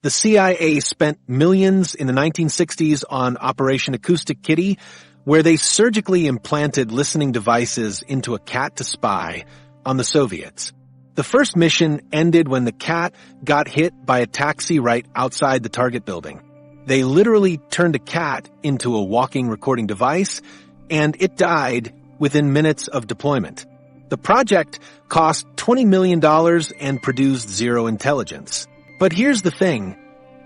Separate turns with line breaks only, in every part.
The CIA spent millions in the 1960s on Operation Acoustic Kitty, where they surgically implanted listening devices into a cat to spy on the Soviets. The first mission ended when the cat got hit by a taxi right outside the target building. They literally turned a cat into a walking recording device, and it died within minutes of deployment. The project cost $20 million and produced zero intelligence. But here's the thing.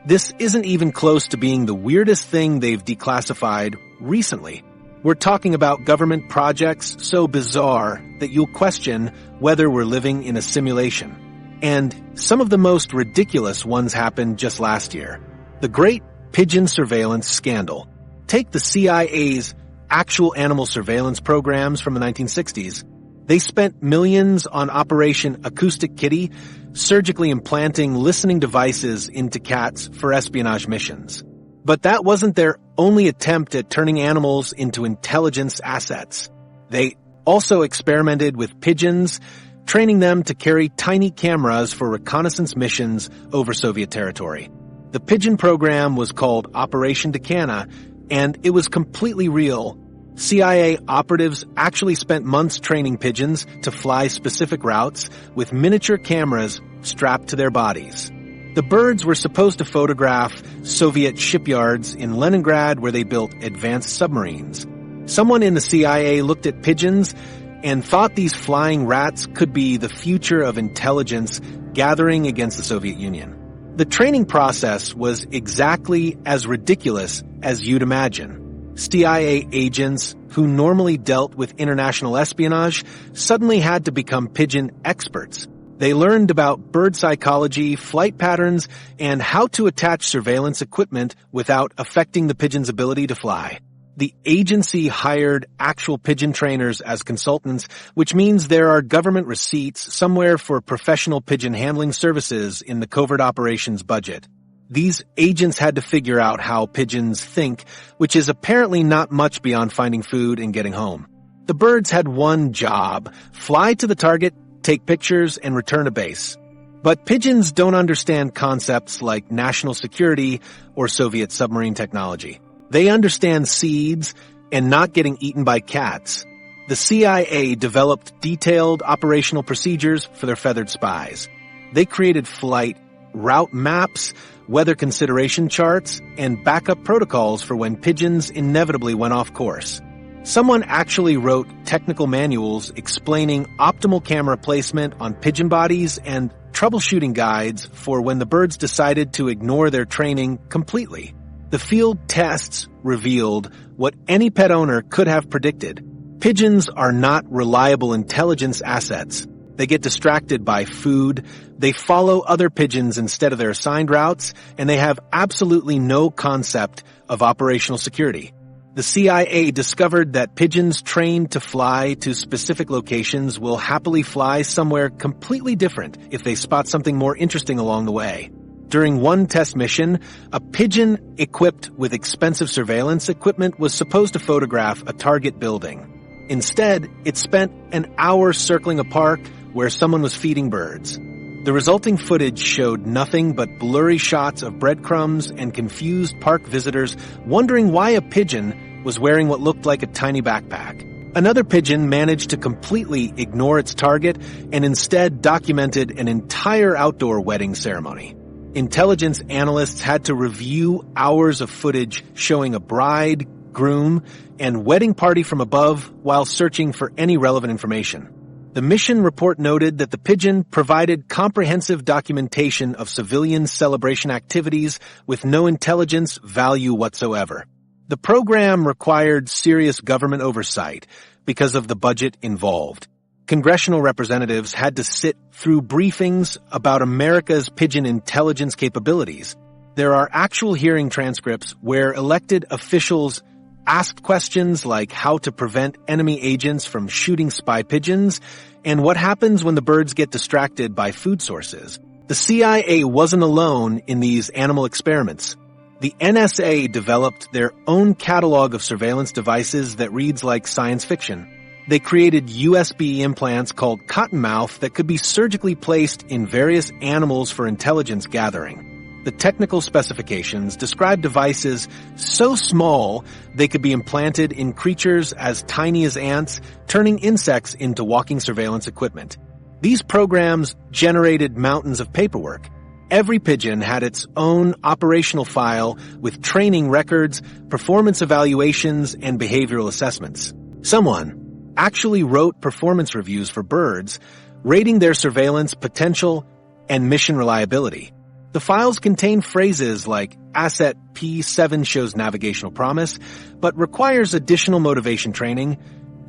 This isn't even close to being the weirdest thing they've declassified recently. We're talking about government projects so bizarre that you'll question whether we're living in a simulation. And some of the most ridiculous ones happened just last year. The Great Pigeon Surveillance Scandal. Take the CIA's actual animal surveillance programs from the 1960s. They spent millions on Operation Acoustic Kitty, surgically implanting listening devices into cats for espionage missions. But that wasn't their only attempt at turning animals into intelligence assets. They also experimented with pigeons, training them to carry tiny cameras for reconnaissance missions over Soviet territory. The pigeon program was called Operation Decana, and it was completely real. CIA operatives actually spent months training pigeons to fly specific routes with miniature cameras strapped to their bodies. The birds were supposed to photograph Soviet shipyards in Leningrad where they built advanced submarines. Someone in the CIA looked at pigeons and thought these flying rats could be the future of intelligence gathering against the Soviet Union. The training process was exactly as ridiculous as you'd imagine. CIA agents who normally dealt with international espionage suddenly had to become pigeon experts. They learned about bird psychology, flight patterns, and how to attach surveillance equipment without affecting the pigeon's ability to fly. The agency hired actual pigeon trainers as consultants, which means there are government receipts somewhere for professional pigeon handling services in the covert operations budget. These agents had to figure out how pigeons think, which is apparently not much beyond finding food and getting home. The birds had one job: fly to the target, take pictures, and return to base. But pigeons don't understand concepts like national security or Soviet submarine technology. They understand seeds and not getting eaten by cats. The CIA developed detailed operational procedures for their feathered spies. They created flight route maps, weather consideration charts, and backup protocols for when pigeons inevitably went off course. Someone actually wrote technical manuals explaining optimal camera placement on pigeon bodies and troubleshooting guides for when the birds decided to ignore their training completely. The field tests revealed what any pet owner could have predicted. Pigeons are not reliable intelligence assets. They get distracted by food, they follow other pigeons instead of their assigned routes, and they have absolutely no concept of operational security. The CIA discovered that pigeons trained to fly to specific locations will happily fly somewhere completely different if they spot something more interesting along the way. During one test mission, a pigeon equipped with expensive surveillance equipment was supposed to photograph a target building. Instead, it spent an hour circling a park where someone was feeding birds. The resulting footage showed nothing but blurry shots of breadcrumbs and confused park visitors wondering why a pigeon was wearing what looked like a tiny backpack. Another pigeon managed to completely ignore its target and instead documented an entire outdoor wedding ceremony. Intelligence analysts had to review hours of footage showing a bride, groom, and wedding party from above while searching for any relevant information. The mission report noted that the pigeon provided comprehensive documentation of civilian celebration activities with no intelligence value whatsoever. The program required serious government oversight because of the budget involved. Congressional representatives had to sit through briefings about America's pigeon intelligence capabilities. There are actual hearing transcripts where elected officials asked questions like how to prevent enemy agents from shooting spy pigeons and what happens when the birds get distracted by food sources. The CIA wasn't alone in these animal experiments. The NSA developed their own catalog of surveillance devices that reads like science fiction. They created USB implants called cottonmouth that could be surgically placed in various animals for intelligence gathering. The technical specifications describe devices so small they could be implanted in creatures as tiny as ants, turning insects into walking surveillance equipment. These programs generated mountains of paperwork. Every pigeon had its own operational file with training records, performance evaluations, and behavioral assessments. Someone actually wrote performance reviews for birds, rating their surveillance potential and mission reliability. The files contain phrases like Asset P7 shows navigational promise, but requires additional motivation training,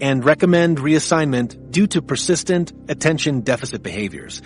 and recommend reassignment due to persistent attention deficit behaviors.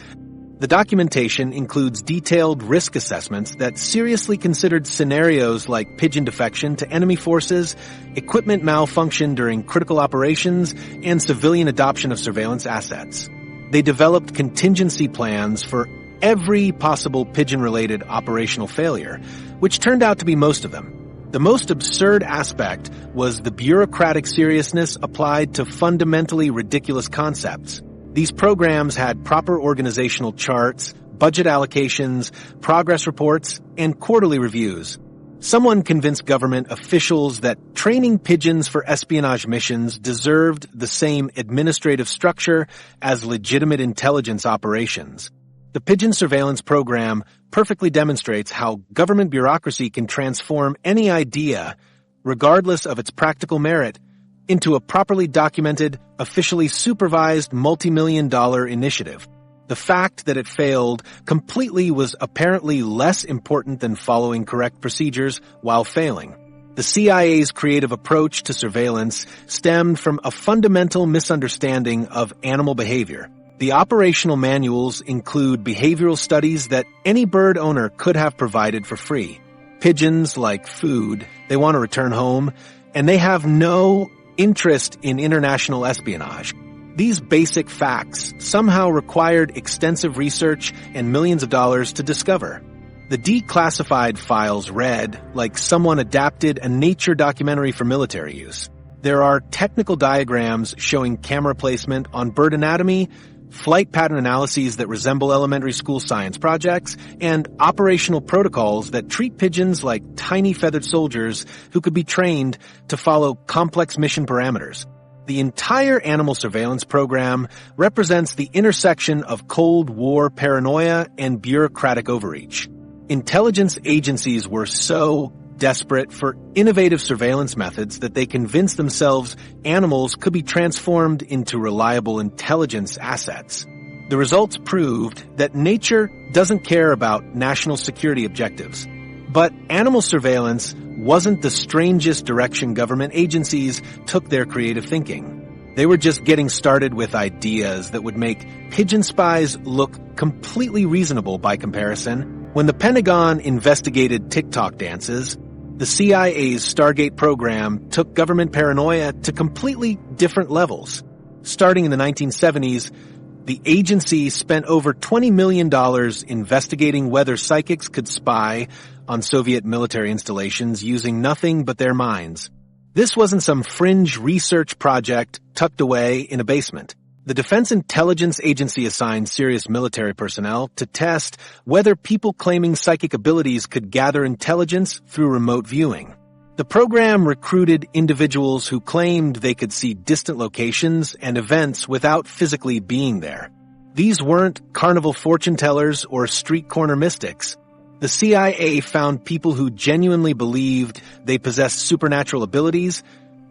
The documentation includes detailed risk assessments that seriously considered scenarios like pigeon defection to enemy forces, equipment malfunction during critical operations, and civilian adoption of surveillance assets. They developed contingency plans for every possible pigeon-related operational failure, which turned out to be most of them. The most absurd aspect was the bureaucratic seriousness applied to fundamentally ridiculous concepts. These programs had proper organizational charts, budget allocations, progress reports, and quarterly reviews. Someone convinced government officials that training pigeons for espionage missions deserved the same administrative structure as legitimate intelligence operations. The Pigeon Surveillance Program perfectly demonstrates how government bureaucracy can transform any idea, regardless of its practical merit, into a properly documented, officially supervised multi-million-dollar initiative. The fact that it failed completely was apparently less important than following correct procedures while failing. The CIA's creative approach to surveillance stemmed from a fundamental misunderstanding of animal behavior. The operational manuals include behavioral studies that any bird owner could have provided for free. Pigeons like food, they want to return home, and they have no interest in international espionage. These basic facts somehow required extensive research and millions of dollars to discover. The declassified files read like someone adapted a nature documentary for military use. There are technical diagrams showing camera placement on bird anatomy, flight pattern analyses that resemble elementary school science projects, and operational protocols that treat pigeons like tiny feathered soldiers who could be trained to follow complex mission parameters. The entire animal surveillance program represents the intersection of Cold War paranoia and bureaucratic overreach. Intelligence agencies were so desperate for innovative surveillance methods that they convinced themselves animals could be transformed into reliable intelligence assets. The results proved that nature doesn't care about national security objectives. But animal surveillance wasn't the strangest direction government agencies took their creative thinking. They were just getting started with ideas that would make pigeon spies look completely reasonable by comparison. When the Pentagon investigated TikTok dances, the CIA's Stargate program took government paranoia to completely different levels. Starting in the 1970s, the agency spent over $20 million investigating whether psychics could spy on Soviet military installations using nothing but their minds. This wasn't some fringe research project tucked away in a basement. The Defense Intelligence Agency assigned serious military personnel to test whether people claiming psychic abilities could gather intelligence through remote viewing. The program recruited individuals who claimed they could see distant locations and events without physically being there. These weren't carnival fortune tellers or street corner mystics. The CIA found people who genuinely believed they possessed supernatural abilities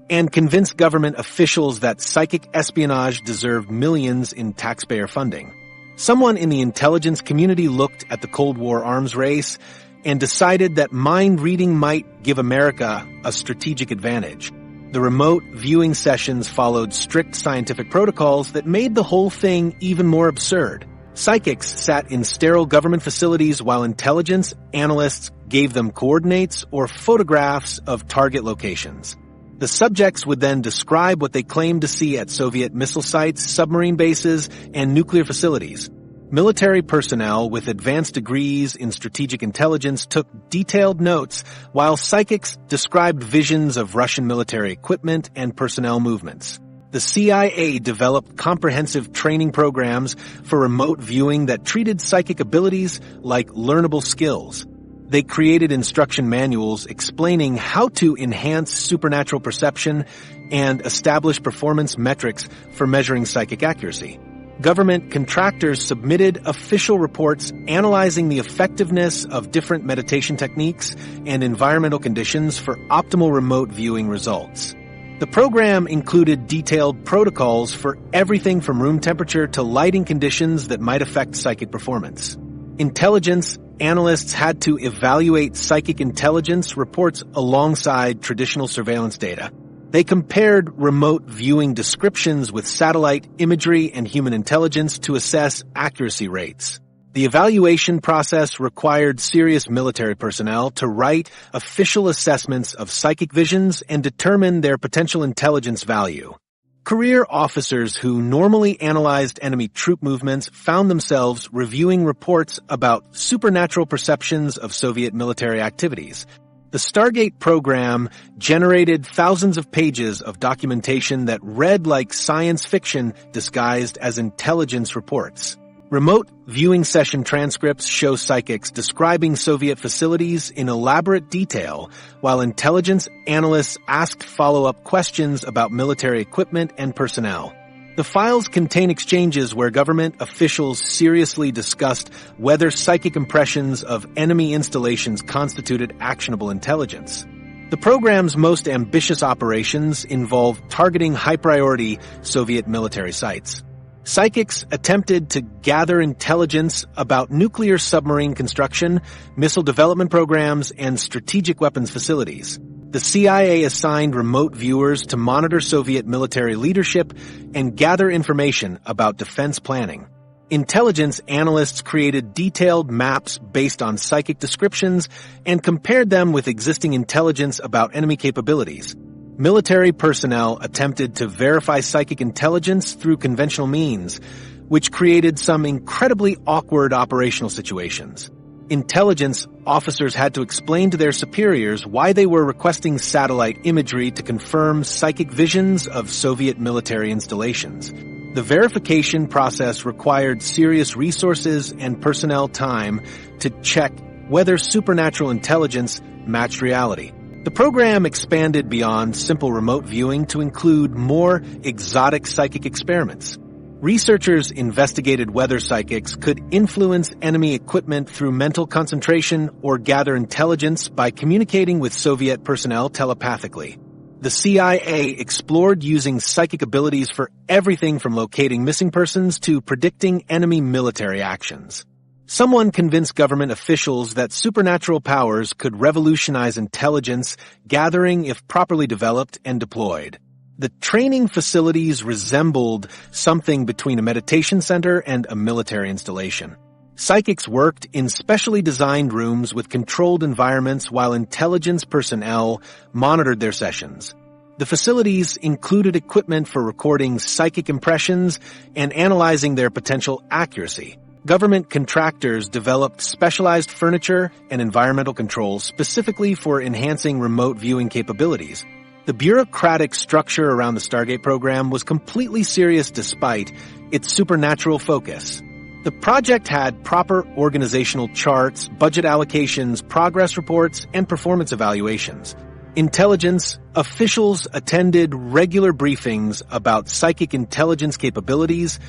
and convinced government officials that psychic espionage deserved millions in taxpayer funding. Someone in the intelligence community looked at the Cold War arms race and decided that mind reading might give America a strategic advantage. The remote viewing sessions followed strict scientific protocols that made the whole thing even more absurd. Psychics sat in sterile government facilities while intelligence analysts gave them coordinates or photographs of target locations. The subjects would then describe what they claimed to see at Soviet missile sites, submarine bases, and nuclear facilities. Military personnel with advanced degrees in strategic intelligence took detailed notes, while psychics described visions of Russian military equipment and personnel movements. The CIA developed comprehensive training programs for remote viewing that treated psychic abilities like learnable skills. They created instruction manuals explaining how to enhance supernatural perception and establish performance metrics for measuring psychic accuracy. Government contractors submitted official reports analyzing the effectiveness of different meditation techniques and environmental conditions for optimal remote viewing results. The program included detailed protocols for everything from room temperature to lighting conditions that might affect psychic performance. Intelligence analysts had to evaluate psychic intelligence reports alongside traditional surveillance data. They compared remote viewing descriptions with satellite imagery and human intelligence to assess accuracy rates. The evaluation process required serious military personnel to write official assessments of psychic visions and determine their potential intelligence value. Career officers who normally analyzed enemy troop movements found themselves reviewing reports about supernatural perceptions of Soviet military activities. The Stargate program generated thousands of pages of documentation that read like science fiction disguised as intelligence reports. Remote viewing session transcripts show psychics describing Soviet facilities in elaborate detail, while intelligence analysts asked follow-up questions about military equipment and personnel. The files contain exchanges where government officials seriously discussed whether psychic impressions of enemy installations constituted actionable intelligence. The program's most ambitious operations involved targeting high-priority Soviet military sites. Psychics attempted to gather intelligence about nuclear submarine construction, missile development programs, and strategic weapons facilities. The CIA assigned remote viewers to monitor Soviet military leadership and gather information about defense planning. Intelligence analysts created detailed maps based on psychic descriptions and compared them with existing intelligence about enemy capabilities. Military personnel attempted to verify psychic intelligence through conventional means, which created some incredibly awkward operational situations. Intelligence officers had to explain to their superiors why they were requesting satellite imagery to confirm psychic visions of Soviet military installations. The verification process required serious resources and personnel time to check whether supernatural intelligence matched reality. The program expanded beyond simple remote viewing to include more exotic psychic experiments. Researchers investigated whether psychics could influence enemy equipment through mental concentration or gather intelligence by communicating with Soviet personnel telepathically. The CIA explored using psychic abilities for everything from locating missing persons to predicting enemy military actions. Someone convinced government officials that supernatural powers could revolutionize intelligence gathering if properly developed and deployed. The training facilities resembled something between a meditation center and a military installation. Psychics worked in specially designed rooms with controlled environments while intelligence personnel monitored their sessions. The facilities included equipment for recording psychic impressions and analyzing their potential accuracy. Government contractors developed specialized furniture and environmental controls specifically for enhancing remote viewing capabilities. The bureaucratic structure around the Stargate program was completely serious despite its supernatural focus. The project had proper organizational charts, budget allocations, progress reports, and performance evaluations. Intelligence officials attended regular briefings about psychic intelligence capabilities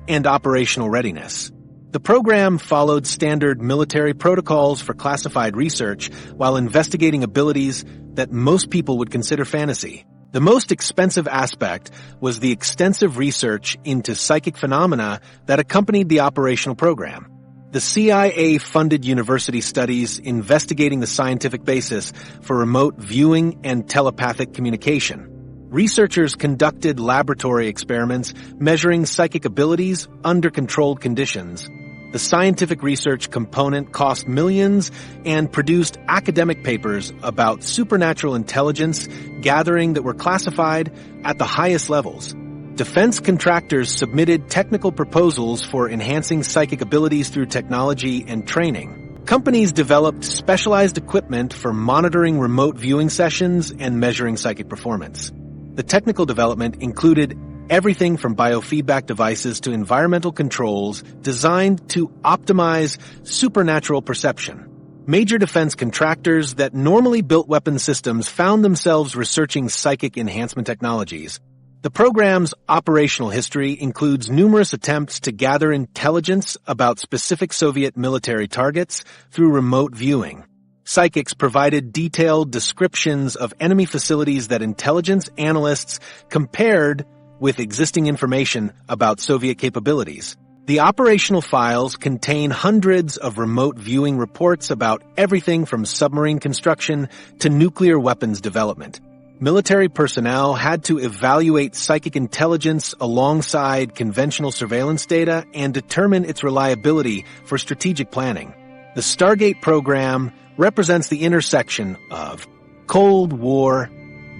and operational readiness. The program followed standard military protocols for classified research while investigating abilities that most people would consider fantasy. The most expensive aspect was the extensive research into psychic phenomena that accompanied the operational program. The CIA funded university studies investigating the scientific basis for remote viewing and telepathic communication. Researchers conducted laboratory experiments measuring psychic abilities under controlled conditions. The scientific research component cost millions and produced academic papers about supernatural intelligence gathering that were classified at the highest levels. Defense contractors submitted technical proposals for enhancing psychic abilities through technology and training. Companies developed specialized equipment for monitoring remote viewing sessions and measuring psychic performance. The technical development included everything from biofeedback devices to environmental controls designed to optimize supernatural perception. Major defense contractors that normally built weapon systems found themselves researching psychic enhancement technologies. The program's operational history includes numerous attempts to gather intelligence about specific Soviet military targets through remote viewing. Psychics provided detailed descriptions of enemy facilities that intelligence analysts compared with existing information about Soviet capabilities. The operational files contain hundreds of remote viewing reports about everything from submarine construction to nuclear weapons development. Military personnel had to evaluate psychic intelligence alongside conventional surveillance data and determine its reliability for strategic planning. The Stargate program represents the intersection of Cold War,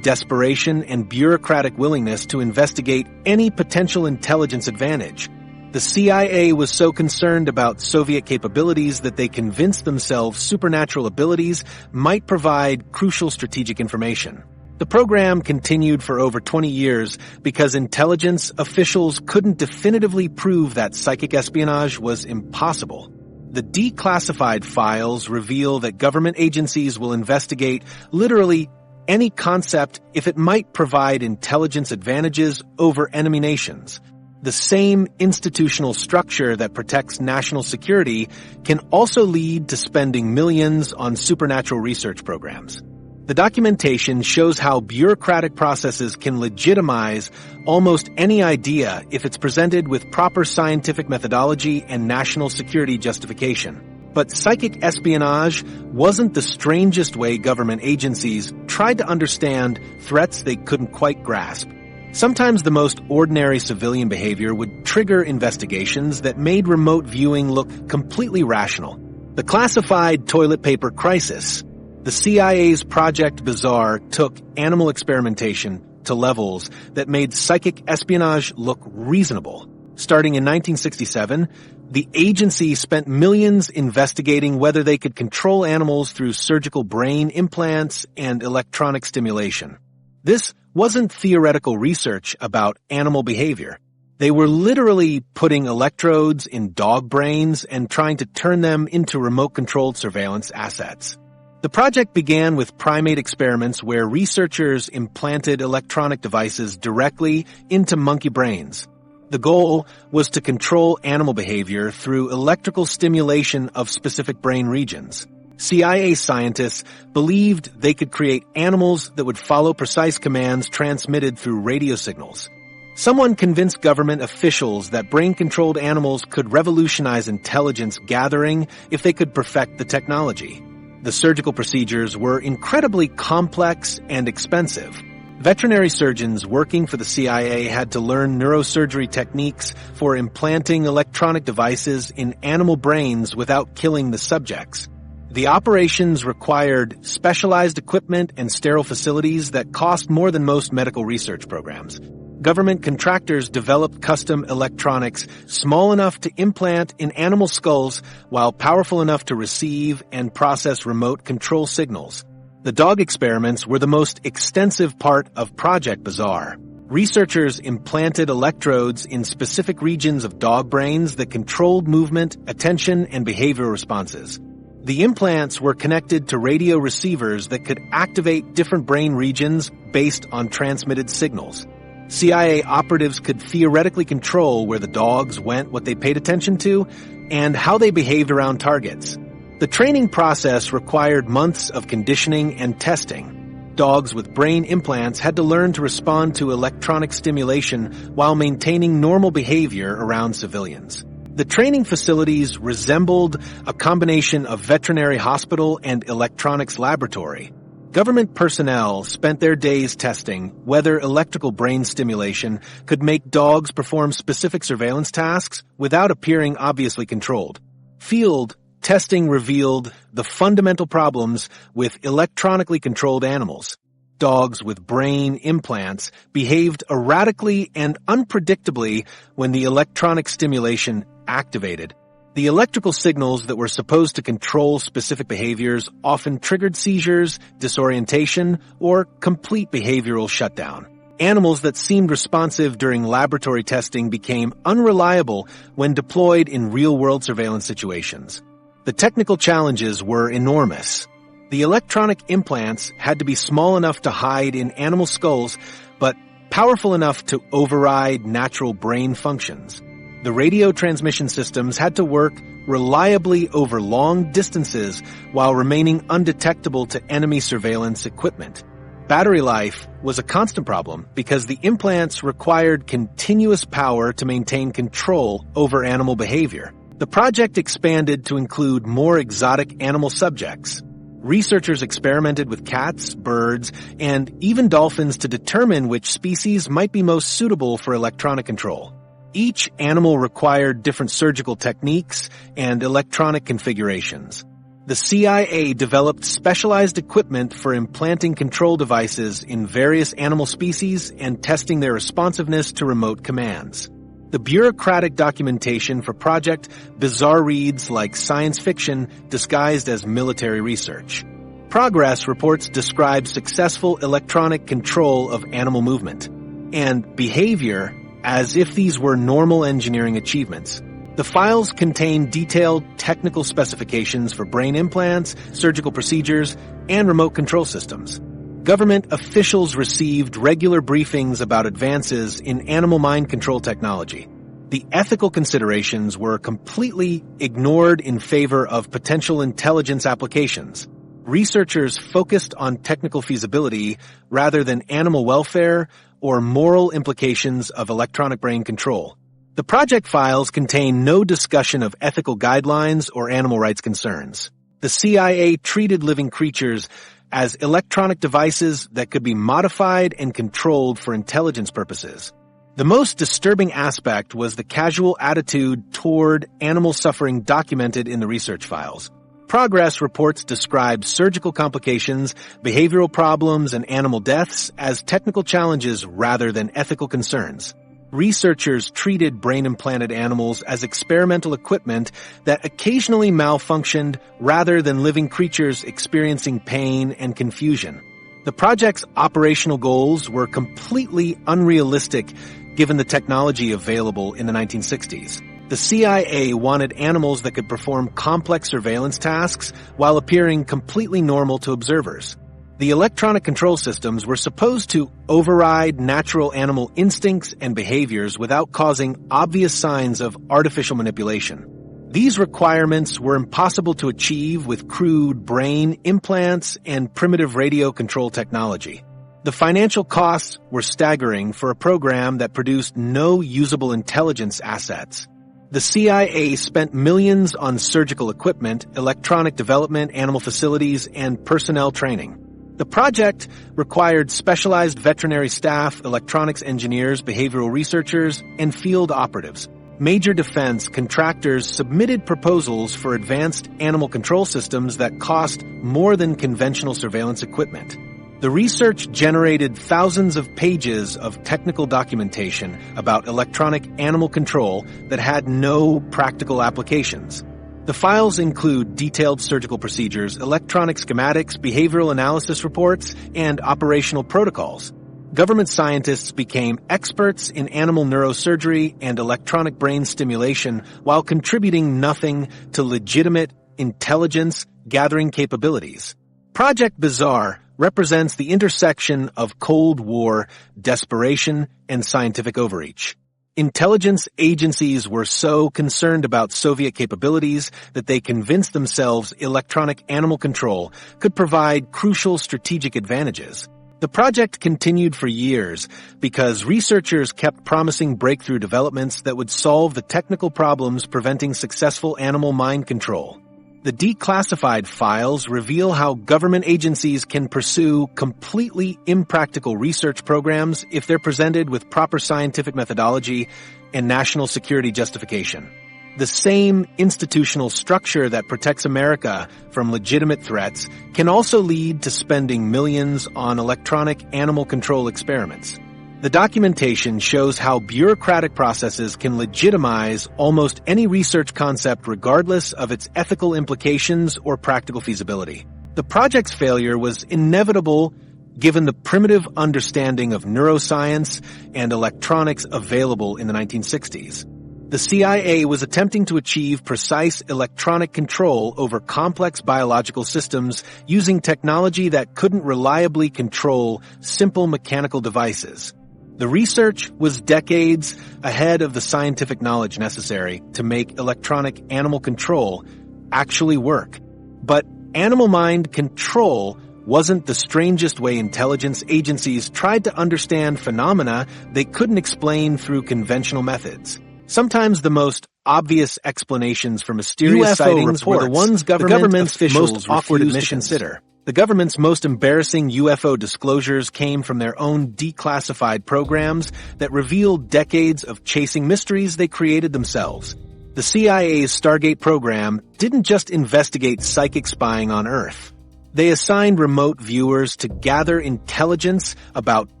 desperation, and bureaucratic willingness to investigate any potential intelligence advantage. The CIA was so concerned about Soviet capabilities that they convinced themselves supernatural abilities might provide crucial strategic information. The program continued for over 20 years because intelligence officials couldn't definitively prove that psychic espionage was impossible. The declassified files reveal that government agencies will investigate literally any concept if it might provide intelligence advantages over enemy nations. The same institutional structure that protects national security can also lead to spending millions on supernatural research programs. The documentation shows how bureaucratic processes can legitimize almost any idea if it's presented with proper scientific methodology and national security justification. But psychic espionage wasn't the strangest way government agencies tried to understand threats they couldn't quite grasp. Sometimes the most ordinary civilian behavior would trigger investigations that made remote viewing look completely rational. The classified toilet paper crisis. The CIA's Project Bazaar took animal experimentation to levels that made psychic espionage look reasonable. Starting in 1967, the agency spent millions investigating whether they could control animals through surgical brain implants and electronic stimulation. This wasn't theoretical research about animal behavior. They were literally putting electrodes in dog brains and trying to turn them into remote-controlled surveillance assets. The project began with primate experiments where researchers implanted electronic devices directly into monkey brains. The goal was to control animal behavior through electrical stimulation of specific brain regions. CIA scientists believed they could create animals that would follow precise commands transmitted through radio signals. Someone convinced government officials that brain-controlled animals could revolutionize intelligence gathering if they could perfect the technology. The surgical procedures were incredibly complex and expensive. Veterinary surgeons working for the CIA had to learn neurosurgery techniques for implanting electronic devices in animal brains without killing the subjects. The operations required specialized equipment and sterile facilities that cost more than most medical research programs. Government contractors developed custom electronics small enough to implant in animal skulls while powerful enough to receive and process remote control signals. The dog experiments were the most extensive part of Project Bazaar. Researchers implanted electrodes in specific regions of dog brains that controlled movement, attention, and behavioral responses. The implants were connected to radio receivers that could activate different brain regions based on transmitted signals. CIA operatives could theoretically control where the dogs went, what they paid attention to, and how they behaved around targets. The training process required months of conditioning and testing. Dogs with brain implants had to learn to respond to electronic stimulation while maintaining normal behavior around civilians. The training facilities resembled a combination of veterinary hospital and electronics laboratory. Government personnel spent their days testing whether electrical brain stimulation could make dogs perform specific surveillance tasks without appearing obviously controlled. Field testing revealed the fundamental problems with electronically controlled animals. Dogs with brain implants behaved erratically and unpredictably when the electronic stimulation activated. The electrical signals that were supposed to control specific behaviors often triggered seizures, disorientation, or complete behavioral shutdown. Animals that seemed responsive during laboratory testing became unreliable when deployed in real-world surveillance situations. The technical challenges were enormous. The electronic implants had to be small enough to hide in animal skulls, but powerful enough to override natural brain functions. The radio transmission systems had to work reliably over long distances while remaining undetectable to enemy surveillance equipment. Battery life was a constant problem because the implants required continuous power to maintain control over animal behavior. The project expanded to include more exotic animal subjects. Researchers experimented with cats, birds, and even dolphins to determine which species might be most suitable for electronic control. Each animal required different surgical techniques and electronic configurations. The CIA developed specialized equipment for implanting control devices in various animal species and testing their responsiveness to remote commands. The bureaucratic documentation for Project Bizarre reads like science fiction disguised as military research. Progress reports describe successful electronic control of animal movement and behavior as if these were normal engineering achievements. The files contain detailed technical specifications for brain implants, surgical procedures, and remote control systems. Government officials received regular briefings about advances in animal mind control technology. The ethical considerations were completely ignored in favor of potential intelligence applications. Researchers focused on technical feasibility rather than animal welfare or moral implications of electronic brain control. The project files contain no discussion of ethical guidelines or animal rights concerns. The CIA treated living creatures as electronic devices that could be modified and controlled for intelligence purposes. The most disturbing aspect was the casual attitude toward animal suffering documented in the research files. Progress reports describe surgical complications, behavioral problems, and animal deaths as technical challenges rather than ethical concerns. Researchers treated brain-implanted animals as experimental equipment that occasionally malfunctioned rather than living creatures experiencing pain and confusion. The project's operational goals were completely unrealistic given the technology available in the 1960s. The CIA wanted animals that could perform complex surveillance tasks while appearing completely normal to observers. The electronic control systems were supposed to override natural animal instincts and behaviors without causing obvious signs of artificial manipulation. These requirements were impossible to achieve with crude brain implants and primitive radio control technology. The financial costs were staggering for a program that produced no usable intelligence assets. The CIA spent millions on surgical equipment, electronic development, animal facilities, and personnel training. The project required specialized veterinary staff, electronics engineers, behavioral researchers, and field operatives. Major defense contractors submitted proposals for advanced animal control systems that cost more than conventional surveillance equipment. The research generated thousands of pages of technical documentation about electronic animal control that had no practical applications. The files include detailed surgical procedures, electronic schematics, behavioral analysis reports, and operational protocols. Government scientists became experts in animal neurosurgery and electronic brain stimulation while contributing nothing to legitimate intelligence gathering capabilities. Project Bizarre represents the intersection of Cold War, desperation, and scientific overreach. Intelligence agencies were so concerned about Soviet capabilities that they convinced themselves electronic animal control could provide crucial strategic advantages. The project continued for years because researchers kept promising breakthrough developments that would solve the technical problems preventing successful animal mind control. The declassified files reveal how government agencies can pursue completely impractical research programs if they're presented with proper scientific methodology and national security justification. The same institutional structure that protects America from legitimate threats can also lead to spending millions on electronic animal control experiments. The documentation shows how bureaucratic processes can legitimize almost any research concept regardless of its ethical implications or practical feasibility. The project's failure was inevitable given the primitive understanding of neuroscience and electronics available in the 1960s. The CIA was attempting to achieve precise electronic control over complex biological systems using technology that couldn't reliably control simple mechanical devices. The research was decades ahead of the scientific knowledge necessary to make electronic animal control actually work. But animal mind control wasn't the strangest way intelligence agencies tried to understand phenomena they couldn't explain through conventional methods. Sometimes the most obvious explanations for mysterious
UFO
sightings were the ones government's
officials
most awkward
refused
to
to
consider. The government's most embarrassing UFO disclosures came from their own declassified programs that revealed decades of chasing mysteries they created themselves. The CIA's Stargate program didn't just investigate psychic spying on Earth. They assigned remote viewers to gather intelligence about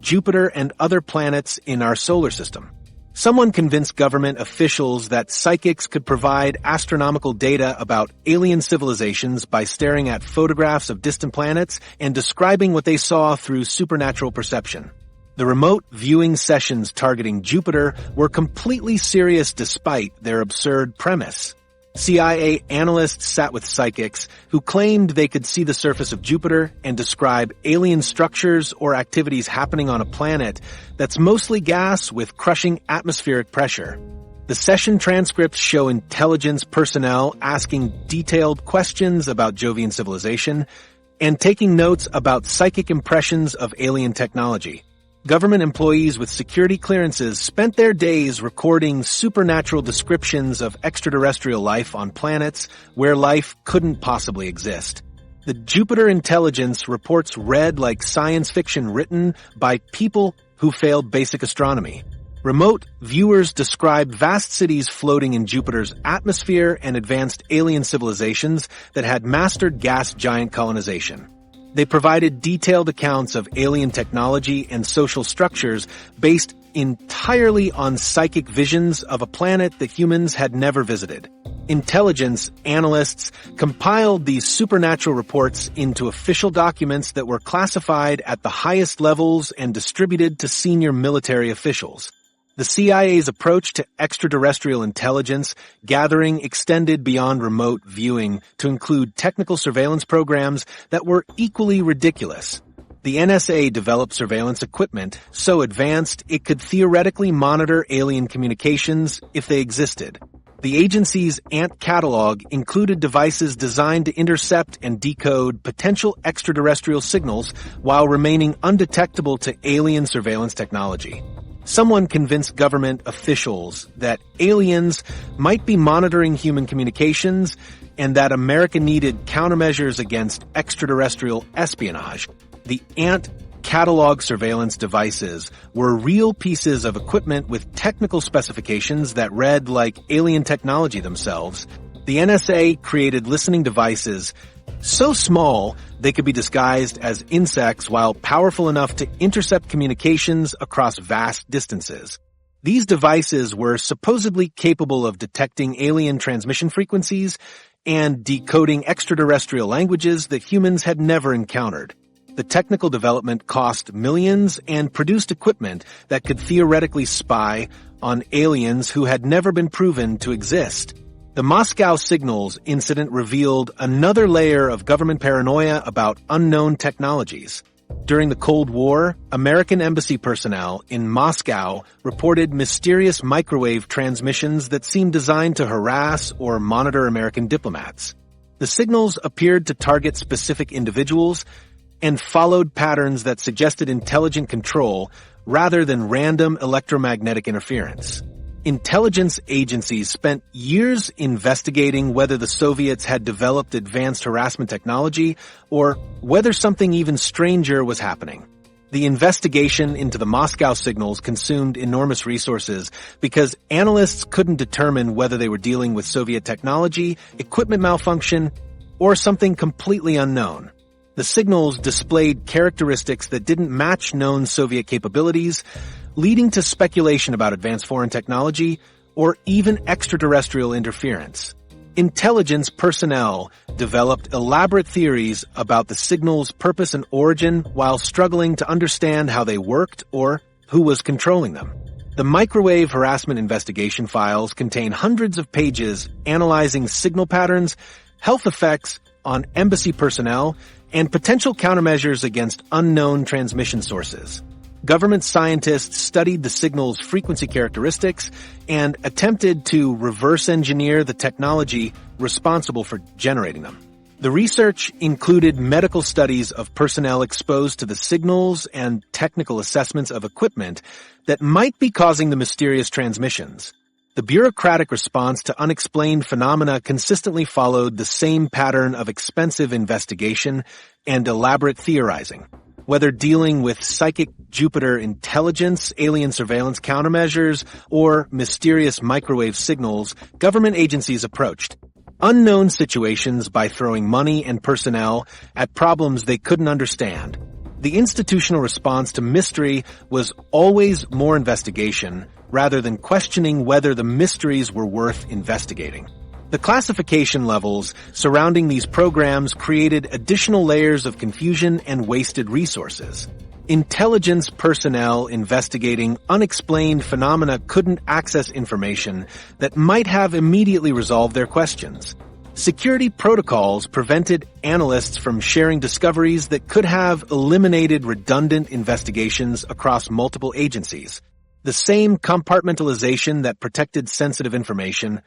Jupiter and other planets in our solar system. Someone convinced government officials that psychics could provide astronomical data about alien civilizations by staring at photographs of distant planets and describing what they saw through supernatural perception. The remote viewing sessions targeting Jupiter were completely serious despite their absurd premise. CIA analysts sat with psychics who claimed they could see the surface of Jupiter and describe alien structures or activities happening on a planet that's mostly gas with crushing atmospheric pressure. The session transcripts show intelligence personnel asking detailed questions about Jovian civilization and taking notes about psychic impressions of alien technology. Government employees with security clearances spent their days recording supernatural descriptions of extraterrestrial life on planets where life couldn't possibly exist. The Jupiter intelligence reports read like science fiction written by people who failed basic astronomy. Remote viewers described vast cities floating in Jupiter's atmosphere and advanced alien civilizations that had mastered gas giant colonization. They provided detailed accounts of alien technology and social structures based entirely on psychic visions of a planet that humans had never visited. Intelligence analysts compiled these supernatural reports into official documents that were classified at the highest levels and distributed to senior military officials. The CIA's approach to extraterrestrial intelligence gathering extended beyond remote viewing to include technical surveillance programs that were equally ridiculous. The NSA developed surveillance equipment so advanced it could theoretically monitor alien communications if they existed. The agency's ANT catalog included devices designed to intercept and decode potential extraterrestrial signals while remaining undetectable to alien surveillance technology. Someone convinced government officials that aliens might be monitoring human communications and that America needed countermeasures against extraterrestrial espionage. The ANT catalog surveillance devices were real pieces of equipment with technical specifications that read like alien technology themselves. The NSA created listening devices so small they could be disguised as insects while powerful enough to intercept communications across vast distances. These devices were supposedly capable of detecting alien transmission frequencies and decoding extraterrestrial languages that humans had never encountered. The technical development cost millions and produced equipment that could theoretically spy on aliens who had never been proven to exist. The Moscow Signals incident revealed another layer of government paranoia about unknown technologies. During the Cold War, American embassy personnel in Moscow reported mysterious microwave transmissions that seemed designed to harass or monitor American diplomats. The signals appeared to target specific individuals and followed patterns that suggested intelligent control rather than random electromagnetic interference. Intelligence agencies spent years investigating whether the Soviets had developed advanced harassment technology or whether something even stranger was happening. The investigation into the Moscow signals consumed enormous resources because analysts couldn't determine whether they were dealing with Soviet technology, equipment malfunction, or something completely unknown. The signals displayed characteristics that didn't match known Soviet capabilities, leading to speculation about advanced foreign technology or even extraterrestrial interference. Intelligence personnel developed elaborate theories about the signal's purpose and origin while struggling to understand how they worked or who was controlling them. The microwave harassment investigation files contain hundreds of pages analyzing signal patterns, health effects on embassy personnel, and potential countermeasures against unknown transmission sources. Government scientists studied the signal's frequency characteristics and attempted to reverse engineer the technology responsible for generating them. The research included medical studies of personnel exposed to the signals and technical assessments of equipment that might be causing the mysterious transmissions. The bureaucratic response to unexplained phenomena consistently followed the same pattern of expensive investigation and elaborate theorizing. Whether dealing with psychic Jupiter intelligence, alien surveillance countermeasures, or mysterious microwave signals, government agencies approached unknown situations by throwing money and personnel at problems they couldn't understand. The institutional response to mystery was always more investigation, rather than questioning whether the mysteries were worth investigating. The classification levels surrounding these programs created additional layers of confusion and wasted resources. Intelligence personnel investigating unexplained phenomena couldn't access information that might have immediately resolved their questions. Security protocols prevented analysts from sharing discoveries that could have eliminated redundant investigations across multiple agencies. The same compartmentalization that protected sensitive information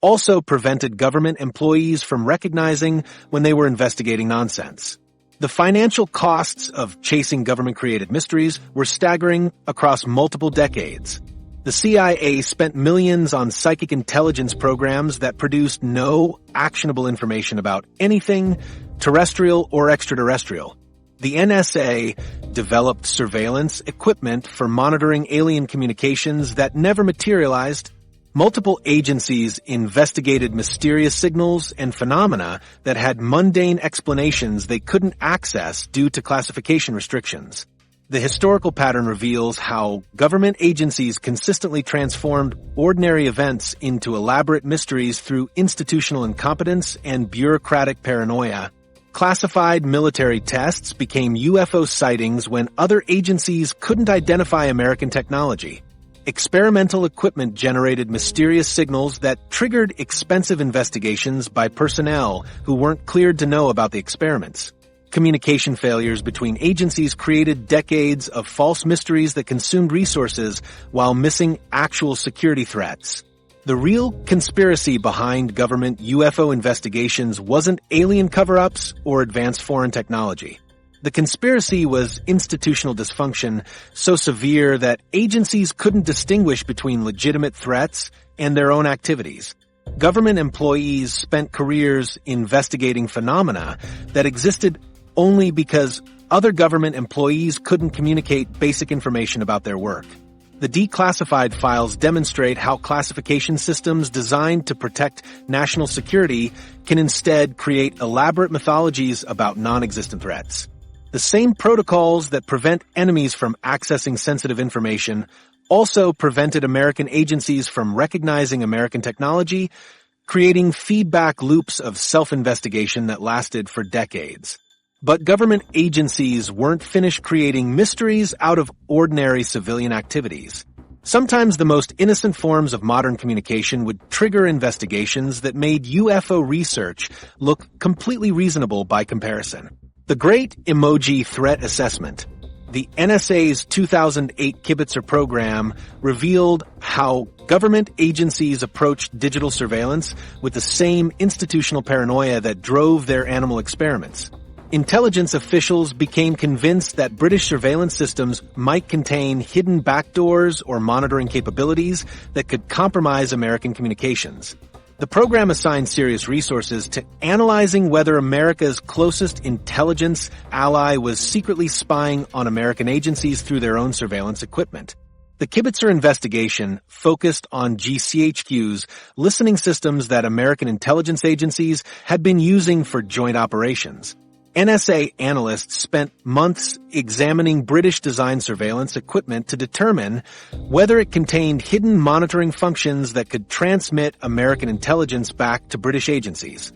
also prevented government employees from recognizing when they were investigating nonsense. The financial costs of chasing government-created mysteries were staggering across multiple decades. The CIA spent millions on psychic intelligence programs that produced no actionable information about anything, terrestrial or extraterrestrial. The NSA developed surveillance equipment for monitoring alien communications that never materialized. Multiple agencies investigated mysterious signals and phenomena that had mundane explanations they couldn't access due to classification restrictions. The historical pattern reveals how government agencies consistently transformed ordinary events into elaborate mysteries through institutional incompetence and bureaucratic paranoia. Classified military tests became UFO sightings when other agencies couldn't identify American technology. Experimental equipment generated mysterious signals that triggered expensive investigations by personnel who weren't cleared to know about the experiments. Communication failures between agencies created decades of false mysteries that consumed resources while missing actual security threats. The real conspiracy behind government UFO investigations wasn't alien cover-ups or advanced foreign technology. The conspiracy was institutional dysfunction so severe that agencies couldn't distinguish between legitimate threats and their own activities. Government employees spent careers investigating phenomena that existed only because other government employees couldn't communicate basic information about their work. The declassified files demonstrate how classification systems designed to protect national security can instead create elaborate mythologies about non-existent threats. The same protocols that prevent enemies from accessing sensitive information also prevented American agencies from recognizing American technology, creating feedback loops of self-investigation that lasted for decades. But government agencies weren't finished creating mysteries out of ordinary civilian activities. Sometimes the most innocent forms of modern communication would trigger investigations that made UFO research look completely reasonable by comparison. The Great Emoji Threat Assessment, the NSA's 2008 Kibitzer program, revealed how government agencies approached digital surveillance with the same institutional paranoia that drove their animal experiments. Intelligence officials became convinced that British surveillance systems might contain hidden backdoors or monitoring capabilities that could compromise American communications. The program assigned serious resources to analyzing whether America's closest intelligence ally was secretly spying on American agencies through their own surveillance equipment. The Kibitzer investigation focused on GCHQ's listening systems that American intelligence agencies had been using for joint operations. NSA analysts spent months examining British-designed surveillance equipment to determine whether it contained hidden monitoring functions that could transmit American intelligence back to British agencies.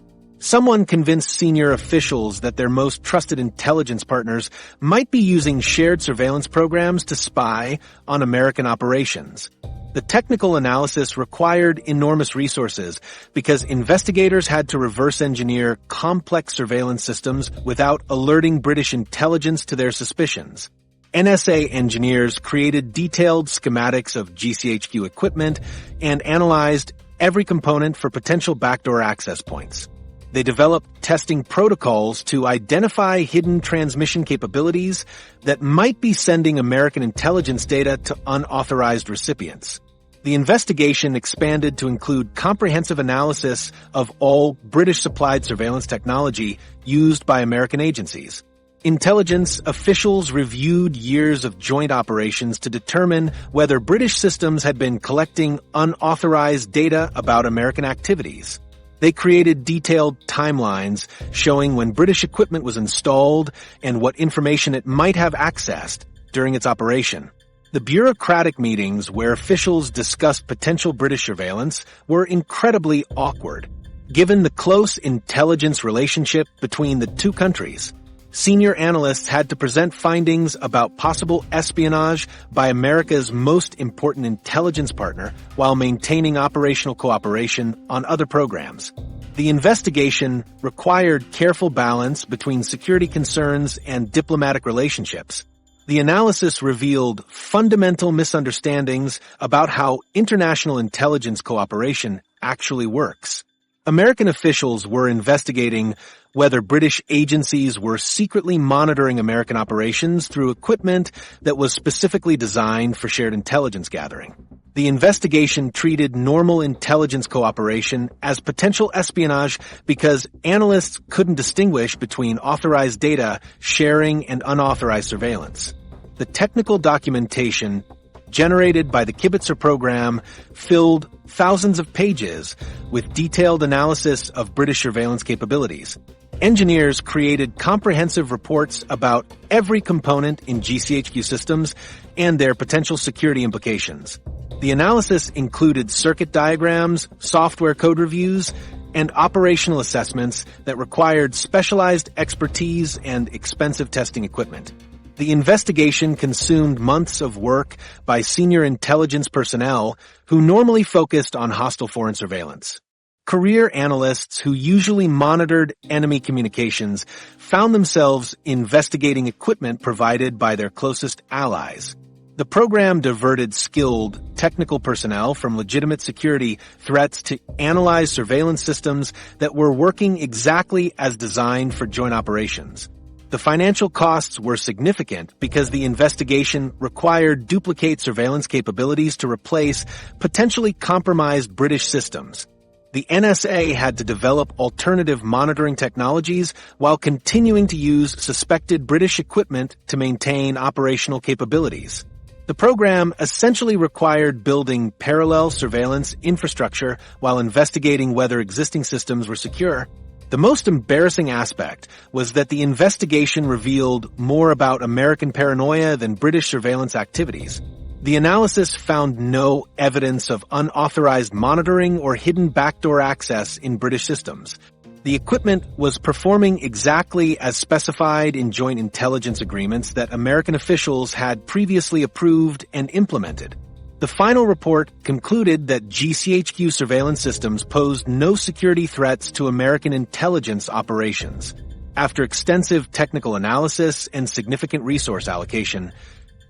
Someone convinced senior officials that their most trusted intelligence partners might be using shared surveillance programs to spy on American operations. The technical analysis required enormous resources because investigators had to reverse engineer complex surveillance systems without alerting British intelligence to their suspicions. NSA engineers created detailed schematics of GCHQ equipment and analyzed every component for potential backdoor access points. They developed testing protocols to identify hidden transmission capabilities that might be sending American intelligence data to unauthorized recipients. The investigation expanded to include comprehensive analysis of all British-supplied surveillance technology used by American agencies. Intelligence officials reviewed years of joint operations to determine whether British systems had been collecting unauthorized data about American activities. They created detailed timelines showing when British equipment was installed and what information it might have accessed during its operation. The bureaucratic meetings where officials discussed potential British surveillance were incredibly awkward, given the close intelligence relationship between the two countries. Senior analysts had to present findings about possible espionage by America's most important intelligence partner while maintaining operational cooperation on other programs. The investigation required careful balance between security concerns and diplomatic relationships. The analysis revealed fundamental misunderstandings about how international intelligence cooperation actually works. American officials were investigating whether British agencies were secretly monitoring American operations through equipment that was specifically designed for shared intelligence gathering. The investigation treated normal intelligence cooperation as potential espionage because analysts couldn't distinguish between authorized data sharing and unauthorized surveillance. The technical documentation generated by the Kibitzer program filled thousands of pages with detailed analysis of British surveillance capabilities. Engineers created comprehensive reports about every component in GCHQ systems and their potential security implications. The analysis included circuit diagrams, software code reviews, and operational assessments that required specialized expertise and expensive testing equipment. The investigation consumed months of work by senior intelligence personnel who normally focused on hostile foreign surveillance. Career analysts who usually monitored enemy communications found themselves investigating equipment provided by their closest allies. The program diverted skilled, technical personnel from legitimate security threats to analyze surveillance systems that were working exactly as designed for joint operations. The financial costs were significant because the investigation required duplicate surveillance capabilities to replace potentially compromised British systems. The NSA had to develop alternative monitoring technologies while continuing to use suspected British equipment to maintain operational capabilities. The program essentially required building parallel surveillance infrastructure while investigating whether existing systems were secure. The most embarrassing aspect was that the investigation revealed more about American paranoia than British surveillance activities. The analysis found no evidence of unauthorized monitoring or hidden backdoor access in British systems. The equipment was performing exactly as specified in joint intelligence agreements that American officials had previously approved and implemented. The final report concluded that GCHQ surveillance systems posed no security threats to American intelligence operations. After extensive technical analysis and significant resource allocation,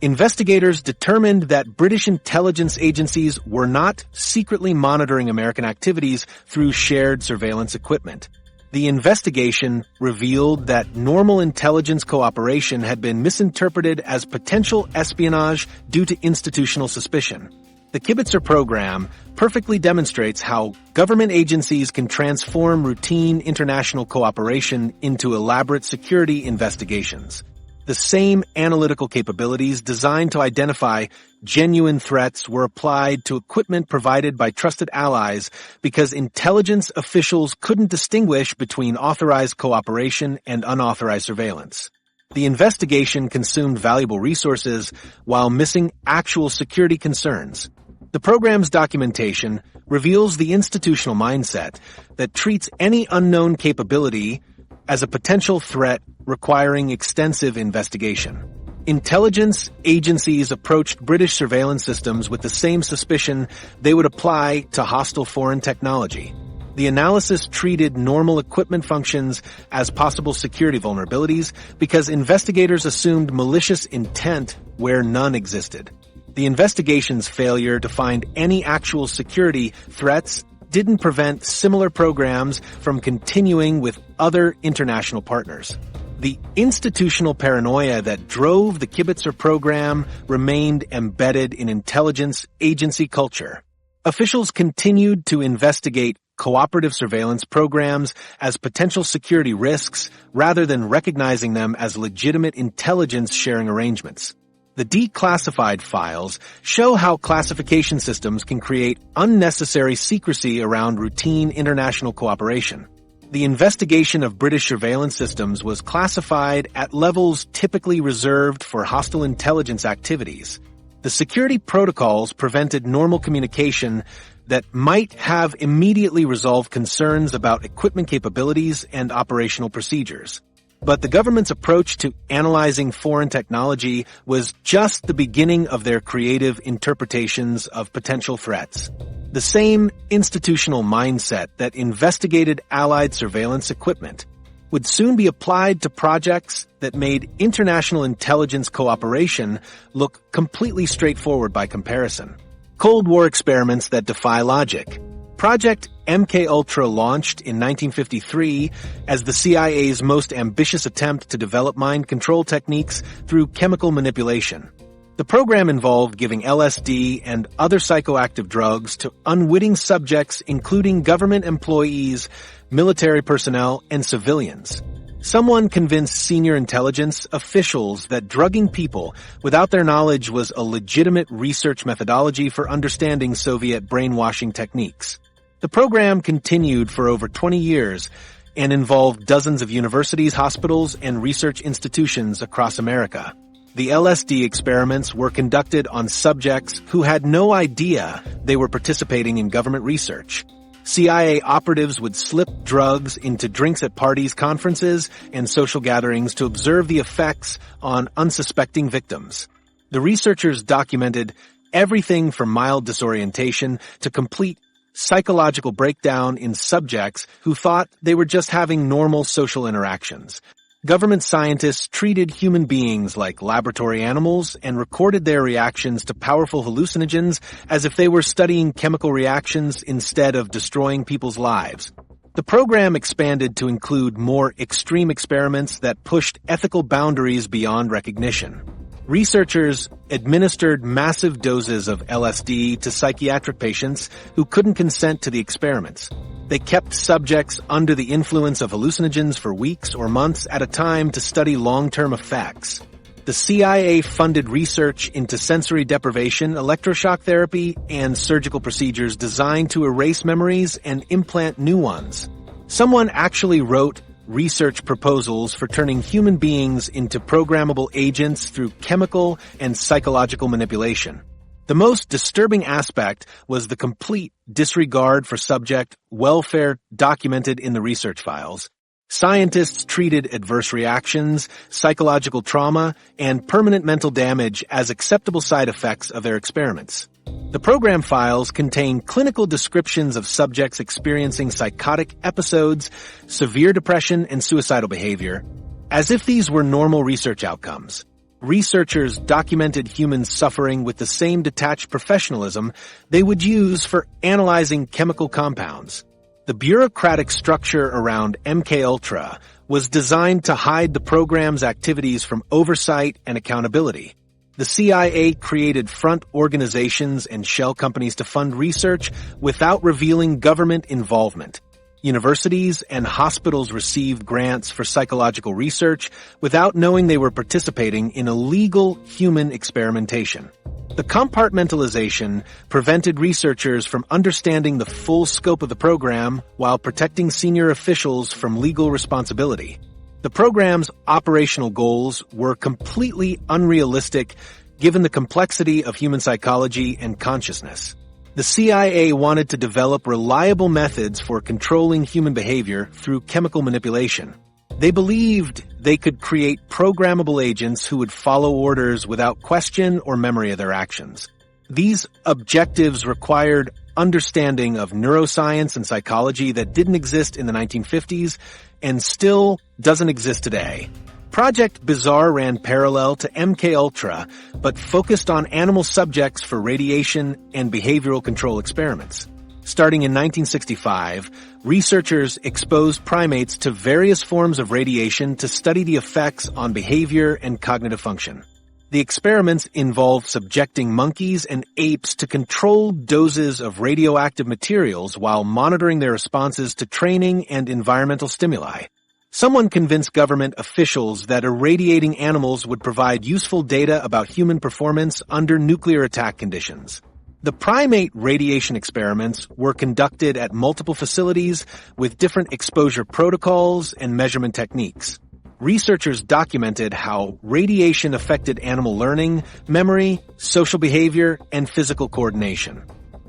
investigators determined that British intelligence agencies were not secretly monitoring American activities through shared surveillance equipment. The investigation revealed that normal intelligence cooperation had been misinterpreted as potential espionage due to institutional suspicion. The Kibitzer program perfectly demonstrates how government agencies can transform routine international cooperation into elaborate security investigations. The same analytical capabilities designed to identify genuine threats were applied to equipment provided by trusted allies because intelligence officials couldn't distinguish between authorized cooperation and unauthorized surveillance. The investigation consumed valuable resources while missing actual security concerns. The program's documentation reveals the institutional mindset that treats any unknown capability as a potential threat requiring extensive investigation. Intelligence agencies approached British surveillance systems with the same suspicion they would apply to hostile foreign technology. The analysis treated normal equipment functions as possible security vulnerabilities because investigators assumed malicious intent where none existed. The investigation's failure to find any actual security threats didn't prevent similar programs from continuing with other international partners. The institutional paranoia that drove the Kibitzer program remained embedded in intelligence agency culture. Officials continued to investigate cooperative surveillance programs as potential security risks rather than recognizing them as legitimate intelligence sharing arrangements. The declassified files show how classification systems can create unnecessary secrecy around routine international cooperation. The investigation of British surveillance systems was classified at levels typically reserved for hostile intelligence activities. The security protocols prevented normal communication that might have immediately resolved concerns about equipment capabilities and operational procedures. But the government's approach to analyzing foreign technology was just the beginning of their creative interpretations of potential threats. The same institutional mindset that investigated Allied surveillance equipment would soon be applied to projects that made international intelligence cooperation look completely straightforward by comparison. Cold War experiments that defy logic. Project MKUltra launched in 1953 as the CIA's most ambitious attempt to develop mind control techniques through chemical manipulation. The program involved giving LSD and other psychoactive drugs to unwitting subjects, including government employees, military personnel, and civilians. Someone convinced senior intelligence officials that drugging people without their knowledge was a legitimate research methodology for understanding Soviet brainwashing techniques. The program continued for over 20 years and involved dozens of universities, hospitals, and research institutions across America. The LSD experiments were conducted on subjects who had no idea they were participating in government research. CIA operatives would slip drugs into drinks at parties, conferences, and social gatherings to observe the effects on unsuspecting victims. The researchers documented everything from mild disorientation to complete psychological breakdown in subjects who thought they were just having normal social interactions. Government scientists treated human beings like laboratory animals and recorded their reactions to powerful hallucinogens as if they were studying chemical reactions instead of destroying people's lives. The program expanded to include more extreme experiments that pushed ethical boundaries beyond recognition. Researchers administered massive doses of LSD to psychiatric patients who couldn't consent to the experiments. They kept subjects under the influence of hallucinogens for weeks or months at a time to study long-term effects. The CIA funded research into sensory deprivation, electroshock therapy, and surgical procedures designed to erase memories and implant new ones. Someone actually wrote research proposals for turning human beings into programmable agents through chemical and psychological manipulation. The most disturbing aspect was the complete disregard for subject welfare documented in the research files. Scientists treated adverse reactions, psychological trauma, and permanent mental damage as acceptable side effects of their experiments. The program files contain clinical descriptions of subjects experiencing psychotic episodes, severe depression, and suicidal behavior, as if these were normal research outcomes. Researchers documented humans suffering with the same detached professionalism they would use for analyzing chemical compounds. The bureaucratic structure around MKUltra was designed to hide the program's activities from oversight and accountability. The CIA created front organizations and shell companies to fund research without revealing government involvement. Universities and hospitals received grants for psychological research without knowing they were participating in illegal human experimentation. The compartmentalization prevented researchers from understanding the full scope of the program while protecting senior officials from legal responsibility. The program's operational goals were completely unrealistic given the complexity of human psychology and consciousness. The CIA wanted to develop reliable methods for controlling human behavior through chemical manipulation. They believed they could create programmable agents who would follow orders without question or memory of their actions. These objectives required understanding of neuroscience and psychology that didn't exist in the 1950s and still doesn't exist today. Project Bizarre ran parallel to MKUltra, but focused on animal subjects for radiation and behavioral control experiments. Starting in 1965, researchers exposed primates to various forms of radiation to study the effects on behavior and cognitive function. The experiments involved subjecting monkeys and apes to controlled doses of radioactive materials while monitoring their responses to training and environmental stimuli. Someone convinced government officials that irradiating animals would provide useful data about human performance under nuclear attack conditions. The primate radiation experiments were conducted at multiple facilities with different exposure protocols and measurement techniques. Researchers documented how radiation affected animal learning, memory, social behavior, and physical coordination.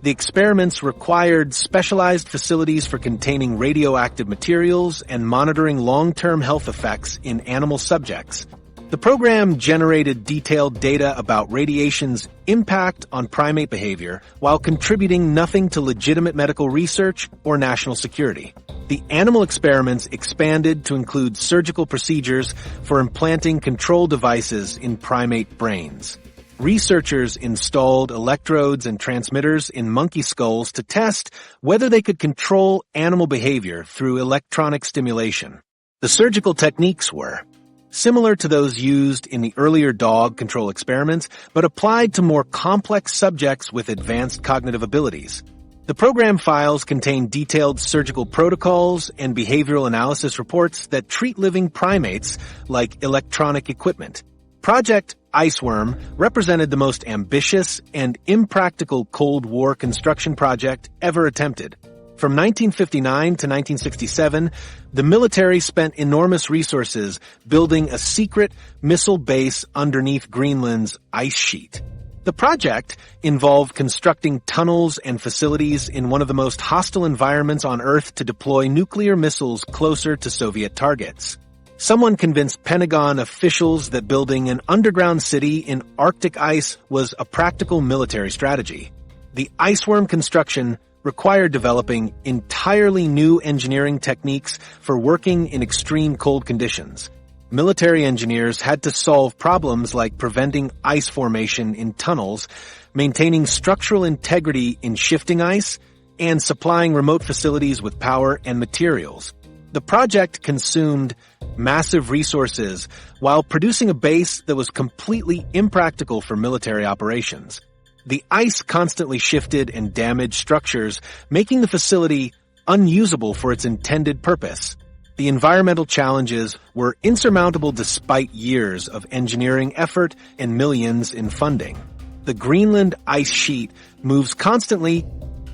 The experiments required specialized facilities for containing radioactive materials and monitoring long-term health effects in animal subjects. The program generated detailed data about radiation's impact on primate behavior while contributing nothing to legitimate medical research or national security. The animal experiments expanded to include surgical procedures for implanting control devices in primate brains. Researchers installed electrodes and transmitters in monkey skulls to test whether they could control animal behavior through electronic stimulation. The surgical techniques were similar to those used in the earlier dog control experiments, but applied to more complex subjects with advanced cognitive abilities. The program files contain detailed surgical protocols and behavioral analysis reports that treat living primates like electronic equipment. Project Iceworm represented the most ambitious and impractical Cold War construction project ever attempted. From 1959 to 1967, the military spent enormous resources building a secret missile base underneath Greenland's ice sheet. The project involved constructing tunnels and facilities in one of the most hostile environments on Earth to deploy nuclear missiles closer to Soviet targets. Someone convinced Pentagon officials that building an underground city in Arctic ice was a practical military strategy. The Iceworm construction required developing entirely new engineering techniques for working in extreme cold conditions. Military engineers had to solve problems like preventing ice formation in tunnels, maintaining structural integrity in shifting ice, and supplying remote facilities with power and materials. The project consumed massive resources while producing a base that was completely impractical for military operations. The ice constantly shifted and damaged structures, making the facility unusable for its intended purpose. The environmental challenges were insurmountable despite years of engineering effort and millions in funding. The Greenland ice sheet moves constantly,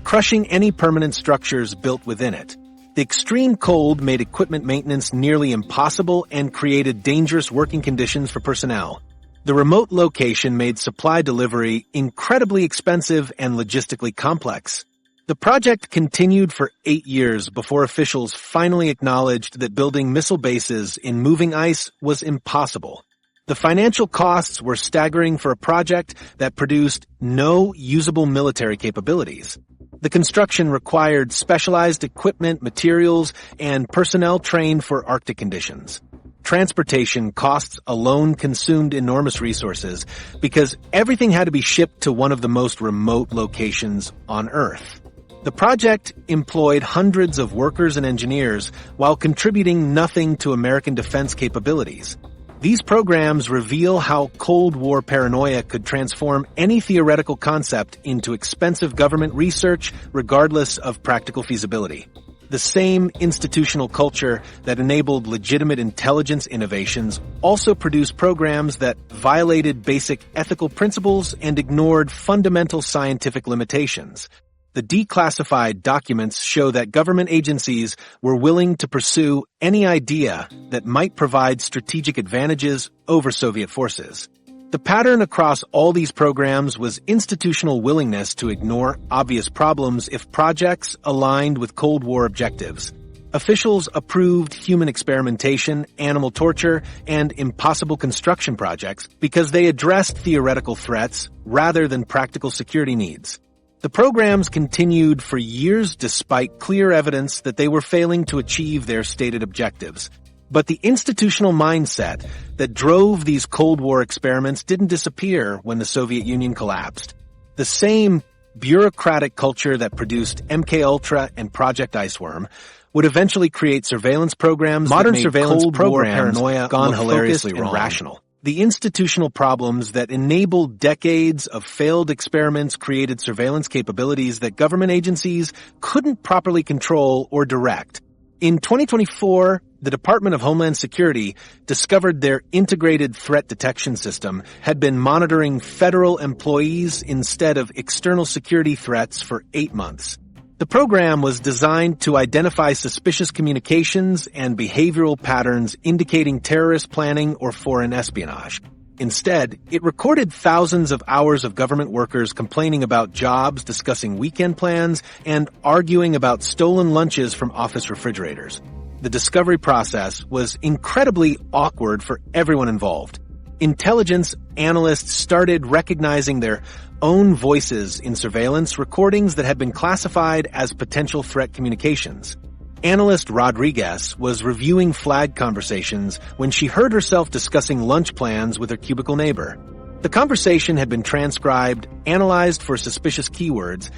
crushing any permanent structures built within it. The extreme cold made equipment maintenance nearly impossible and created dangerous working conditions for personnel. The remote location made supply delivery incredibly expensive and logistically complex. The project continued for 8 years before officials finally acknowledged that building missile bases in moving ice was impossible. The financial costs were staggering for a project that produced no usable military capabilities. The construction required specialized equipment, materials, and personnel trained for Arctic conditions. Transportation costs alone consumed enormous resources because everything had to be shipped to one of the most remote locations on Earth. The project employed hundreds of workers and engineers while contributing nothing to American defense capabilities. These programs reveal how Cold War paranoia could transform any theoretical concept into expensive government research regardless of practical feasibility. The same institutional culture that enabled legitimate intelligence innovations also produced programs that violated basic ethical principles and ignored fundamental scientific limitations. The declassified documents show that government agencies were willing to pursue any idea that might provide strategic advantages over Soviet forces. The pattern across all these programs was institutional willingness to ignore obvious problems if projects aligned with Cold War objectives. Officials approved human experimentation, animal torture, and impossible construction projects because they addressed theoretical threats rather than practical security needs. The programs continued for years despite clear evidence that they were failing to achieve their stated objectives. But the institutional mindset that drove these Cold War experiments didn't disappear when the Soviet Union collapsed. The same bureaucratic culture that produced MKUltra and Project Iceworm would eventually create surveillance programs
Modern
that made
surveillance
Cold War
programs
paranoia
gone
hilariously
wrong.
irrational. The institutional problems that enabled decades of failed experiments created surveillance capabilities that government agencies couldn't properly control or direct. In 2024, the Department of Homeland Security discovered their integrated threat detection system had been monitoring federal employees instead of external security threats for 8 months. The program was designed to identify suspicious communications and behavioral patterns indicating terrorist planning or foreign espionage. Instead, it recorded thousands of hours of government workers complaining about jobs, discussing weekend plans, and arguing about stolen lunches from office refrigerators. The discovery process was incredibly awkward for everyone involved. Intelligence analysts started recognizing their own voices in surveillance recordings that had been classified as potential threat communications. Analyst Rodriguez was reviewing flag conversations when she heard herself discussing lunch plans with her cubicle neighbor. The conversation had been transcribed, analyzed for suspicious keywords,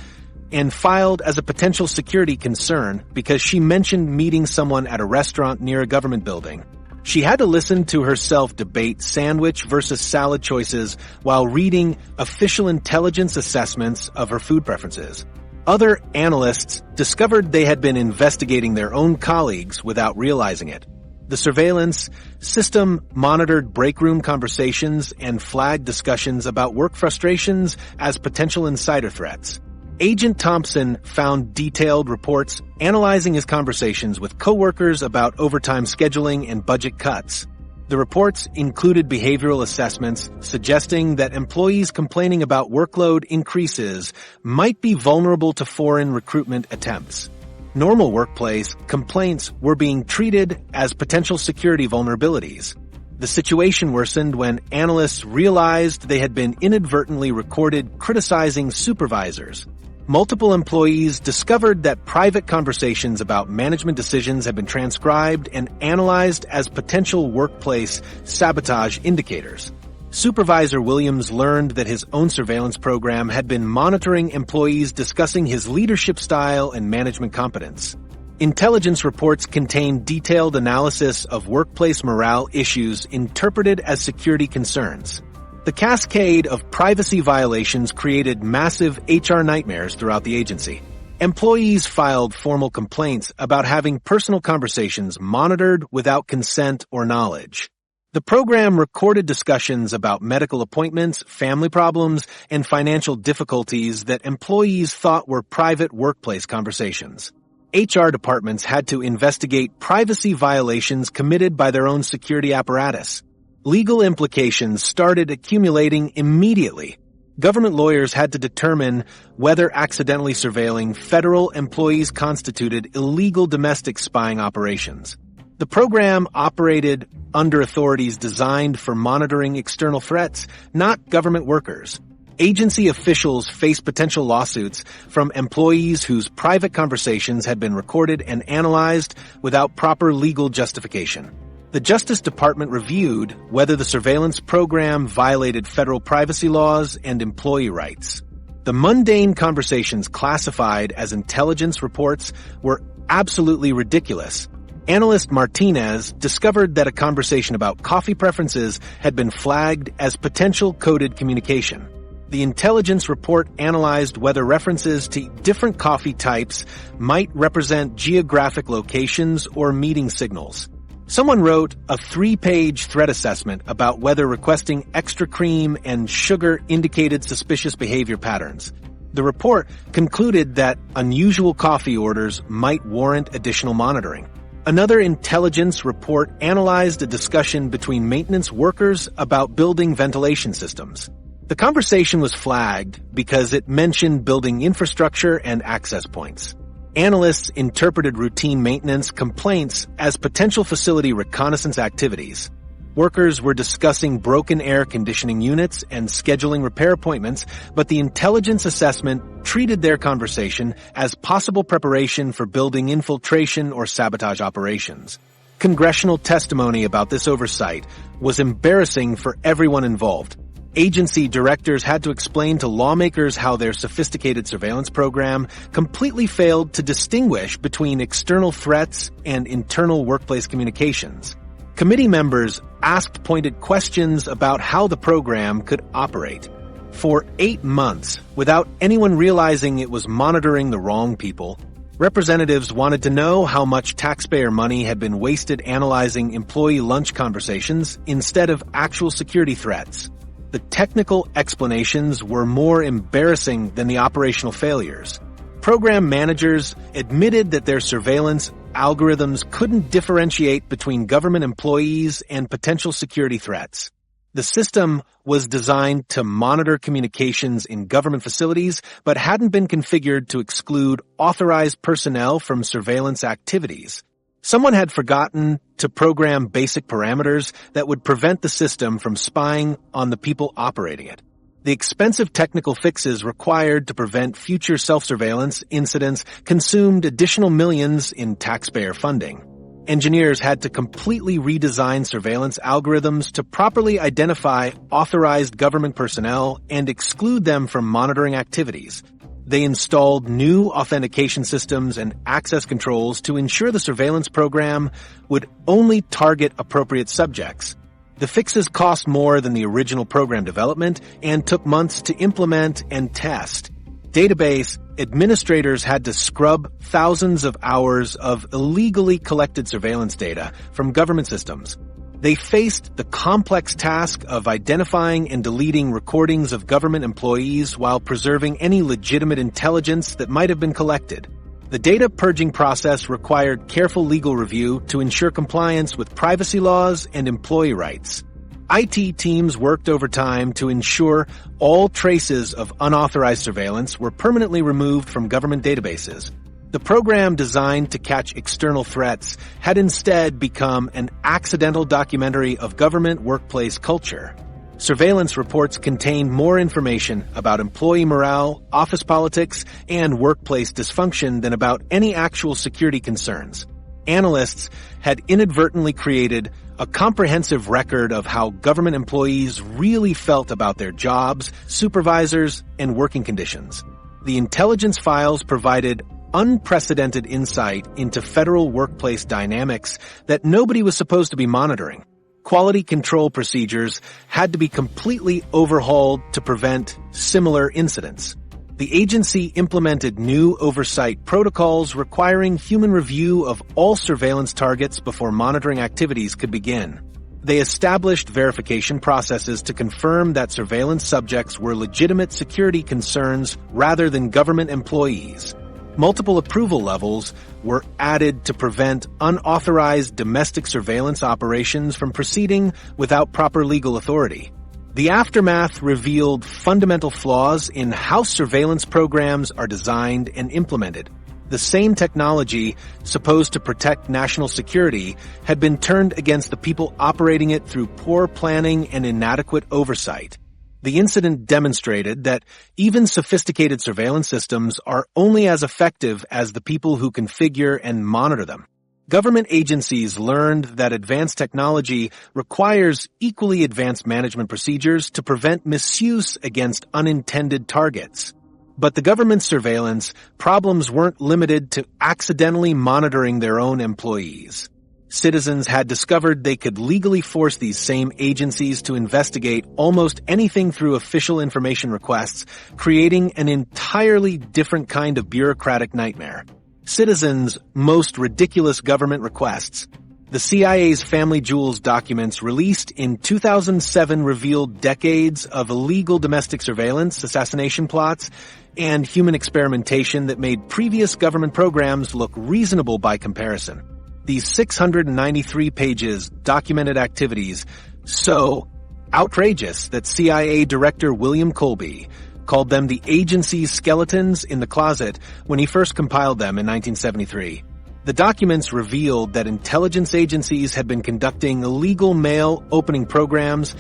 and filed as a potential security concern because she mentioned meeting someone at a restaurant near a government building. She had to listen to herself debate sandwich versus salad choices while reading official intelligence assessments of her food preferences. Other analysts discovered they had been investigating their own colleagues without realizing it. The surveillance system monitored break room conversations and flagged discussions about work frustrations as potential insider threats. Agent Thompson found detailed reports analyzing his conversations with coworkers about overtime scheduling and budget cuts. The reports included behavioral assessments suggesting that employees complaining about workload increases might be vulnerable to foreign recruitment attempts. Normal workplace complaints were being treated as potential security vulnerabilities. The situation worsened when analysts realized they had been inadvertently recorded criticizing supervisors. Multiple employees discovered that private conversations about management decisions had been transcribed and analyzed as potential workplace sabotage indicators. Supervisor Williams learned that his own surveillance program had been monitoring employees discussing his leadership style and management competence. Intelligence reports contained detailed analysis of workplace morale issues interpreted as security concerns. The cascade of privacy violations created massive HR nightmares throughout the agency. Employees filed formal complaints about having personal conversations monitored without consent or knowledge. The program recorded discussions about medical appointments, family problems, and financial difficulties that employees thought were private workplace conversations. HR departments had to investigate privacy violations committed by their own security apparatus. Legal implications started accumulating immediately. Government lawyers had to determine whether accidentally surveilling federal employees constituted illegal domestic spying operations. The program operated under authorities designed for monitoring external threats, not government workers. Agency officials faced potential lawsuits from employees whose private conversations had been recorded and analyzed without proper legal justification. The Justice Department reviewed whether the surveillance program violated federal privacy laws and employee rights. The mundane conversations classified as intelligence reports were absolutely ridiculous. Analyst Martinez discovered that a conversation about coffee preferences had been flagged as potential coded communication. The intelligence report analyzed whether references to different coffee types might represent geographic locations or meeting signals. Someone wrote a 3-page threat assessment about whether requesting extra cream and sugar indicated suspicious behavior patterns. The report concluded that unusual coffee orders might warrant additional monitoring. Another intelligence report analyzed a discussion between maintenance workers about building ventilation systems. The conversation was flagged because it mentioned building infrastructure and access points. Analysts interpreted routine maintenance complaints as potential facility reconnaissance activities. Workers were discussing broken air conditioning units and scheduling repair appointments, but the intelligence assessment treated their conversation as possible preparation for building infiltration or sabotage operations. Congressional testimony about this oversight was embarrassing for everyone involved. Agency directors had to explain to lawmakers how their sophisticated surveillance program completely failed to distinguish between external threats and internal workplace communications. Committee members asked pointed questions about how the program could operate. For 8 months, without anyone realizing it was monitoring the wrong people, representatives wanted to know how much taxpayer money had been wasted analyzing employee lunch conversations instead of actual security threats. The technical explanations were more embarrassing than the operational failures. Program managers admitted that their surveillance algorithms couldn't differentiate between government employees and potential security threats. The system was designed to monitor communications in government facilities, but hadn't been configured to exclude authorized personnel from surveillance activities. Someone had forgotten to program basic parameters that would prevent the system from spying on the people operating it. The expensive technical fixes required to prevent future self-surveillance incidents consumed additional millions in taxpayer funding. Engineers had to completely redesign surveillance algorithms to properly identify authorized government personnel and exclude them from monitoring activities. They installed new authentication systems and access controls to ensure the surveillance program would only target appropriate subjects. The fixes cost more than the original program development and took months to implement and test. Database administrators had to scrub thousands of hours of illegally collected surveillance data from government systems. They faced the complex task of identifying and deleting recordings of government employees while preserving any legitimate intelligence that might have been collected. The data purging process required careful legal review to ensure compliance with privacy laws and employee rights. IT teams worked overtime to ensure all traces of unauthorized surveillance were permanently removed from government databases. The program designed to catch external threats had instead become an accidental documentary of government workplace culture. Surveillance reports contained more information about employee morale, office politics, and workplace dysfunction than about any actual security concerns. Analysts had inadvertently created a comprehensive record of how government employees really felt about their jobs, supervisors, and working conditions. The intelligence files provided unprecedented insight into federal workplace dynamics that nobody was supposed to be monitoring. Quality control procedures had to be completely overhauled to prevent similar incidents. The agency implemented new oversight protocols requiring human review of all surveillance targets before monitoring activities could begin. They established verification processes to confirm that surveillance subjects were legitimate security concerns rather than government employees. Multiple approval levels were added to prevent unauthorized domestic surveillance operations from proceeding without proper legal authority. The aftermath revealed fundamental flaws in how surveillance programs are designed and implemented. The same technology, supposed to protect national security, had been turned against the people operating it through poor planning and inadequate oversight. The incident demonstrated that even sophisticated surveillance systems are only as effective as the people who configure and monitor them. Government agencies learned that advanced technology requires equally advanced management procedures to prevent misuse against unintended targets. But the government's surveillance problems weren't limited to accidentally monitoring their own employees. Citizens had discovered they could legally force these same agencies to investigate almost anything through official information requests, creating an entirely different kind of bureaucratic nightmare. Citizens' most ridiculous government requests. The CIA's Family Jewels documents released in 2007 revealed decades of illegal domestic surveillance, assassination plots, and human experimentation that made previous government programs look reasonable by comparison. These 693 pages documented activities so outrageous that CIA Director William Colby called them the agency's skeletons in the closet when he first compiled them in 1973. The documents revealed that intelligence agencies had been conducting illegal mail opening programs,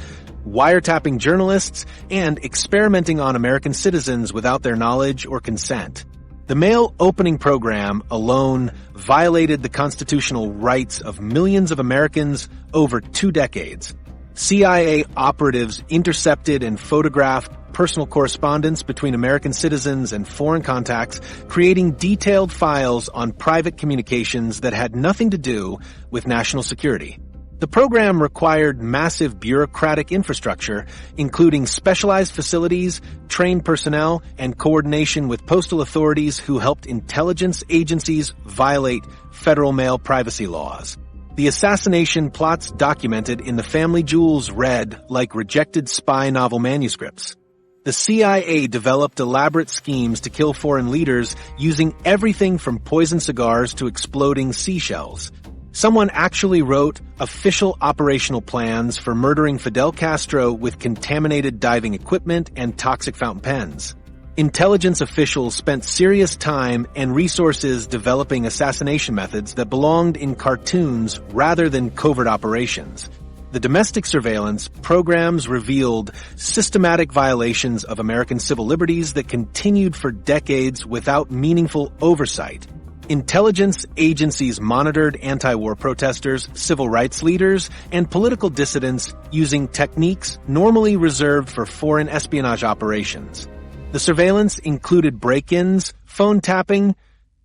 wiretapping journalists, and experimenting on American citizens without their knowledge or consent. The mail opening program alone violated the constitutional rights of millions of Americans over 2 decades. CIA operatives intercepted and photographed personal correspondence between American citizens and foreign contacts, creating detailed files on private communications that had nothing to do with national security. The program required massive bureaucratic infrastructure, including specialized facilities, trained personnel, and coordination with postal authorities who helped intelligence agencies violate federal mail privacy laws. The assassination plots documented in the family jewels read like rejected spy novel manuscripts. The CIA developed elaborate schemes to kill foreign leaders using everything from poisoned cigars to exploding seashells. Someone actually wrote official operational plans for murdering Fidel Castro with contaminated diving equipment and toxic fountain pens. Intelligence officials spent serious time and resources developing assassination methods that belonged in cartoons rather than covert operations. The domestic surveillance programs revealed systematic violations of American civil liberties that continued for decades without meaningful oversight. Intelligence agencies monitored anti-war protesters, civil rights leaders, and political dissidents using techniques normally reserved for foreign espionage operations. The surveillance included break-ins, phone tapping,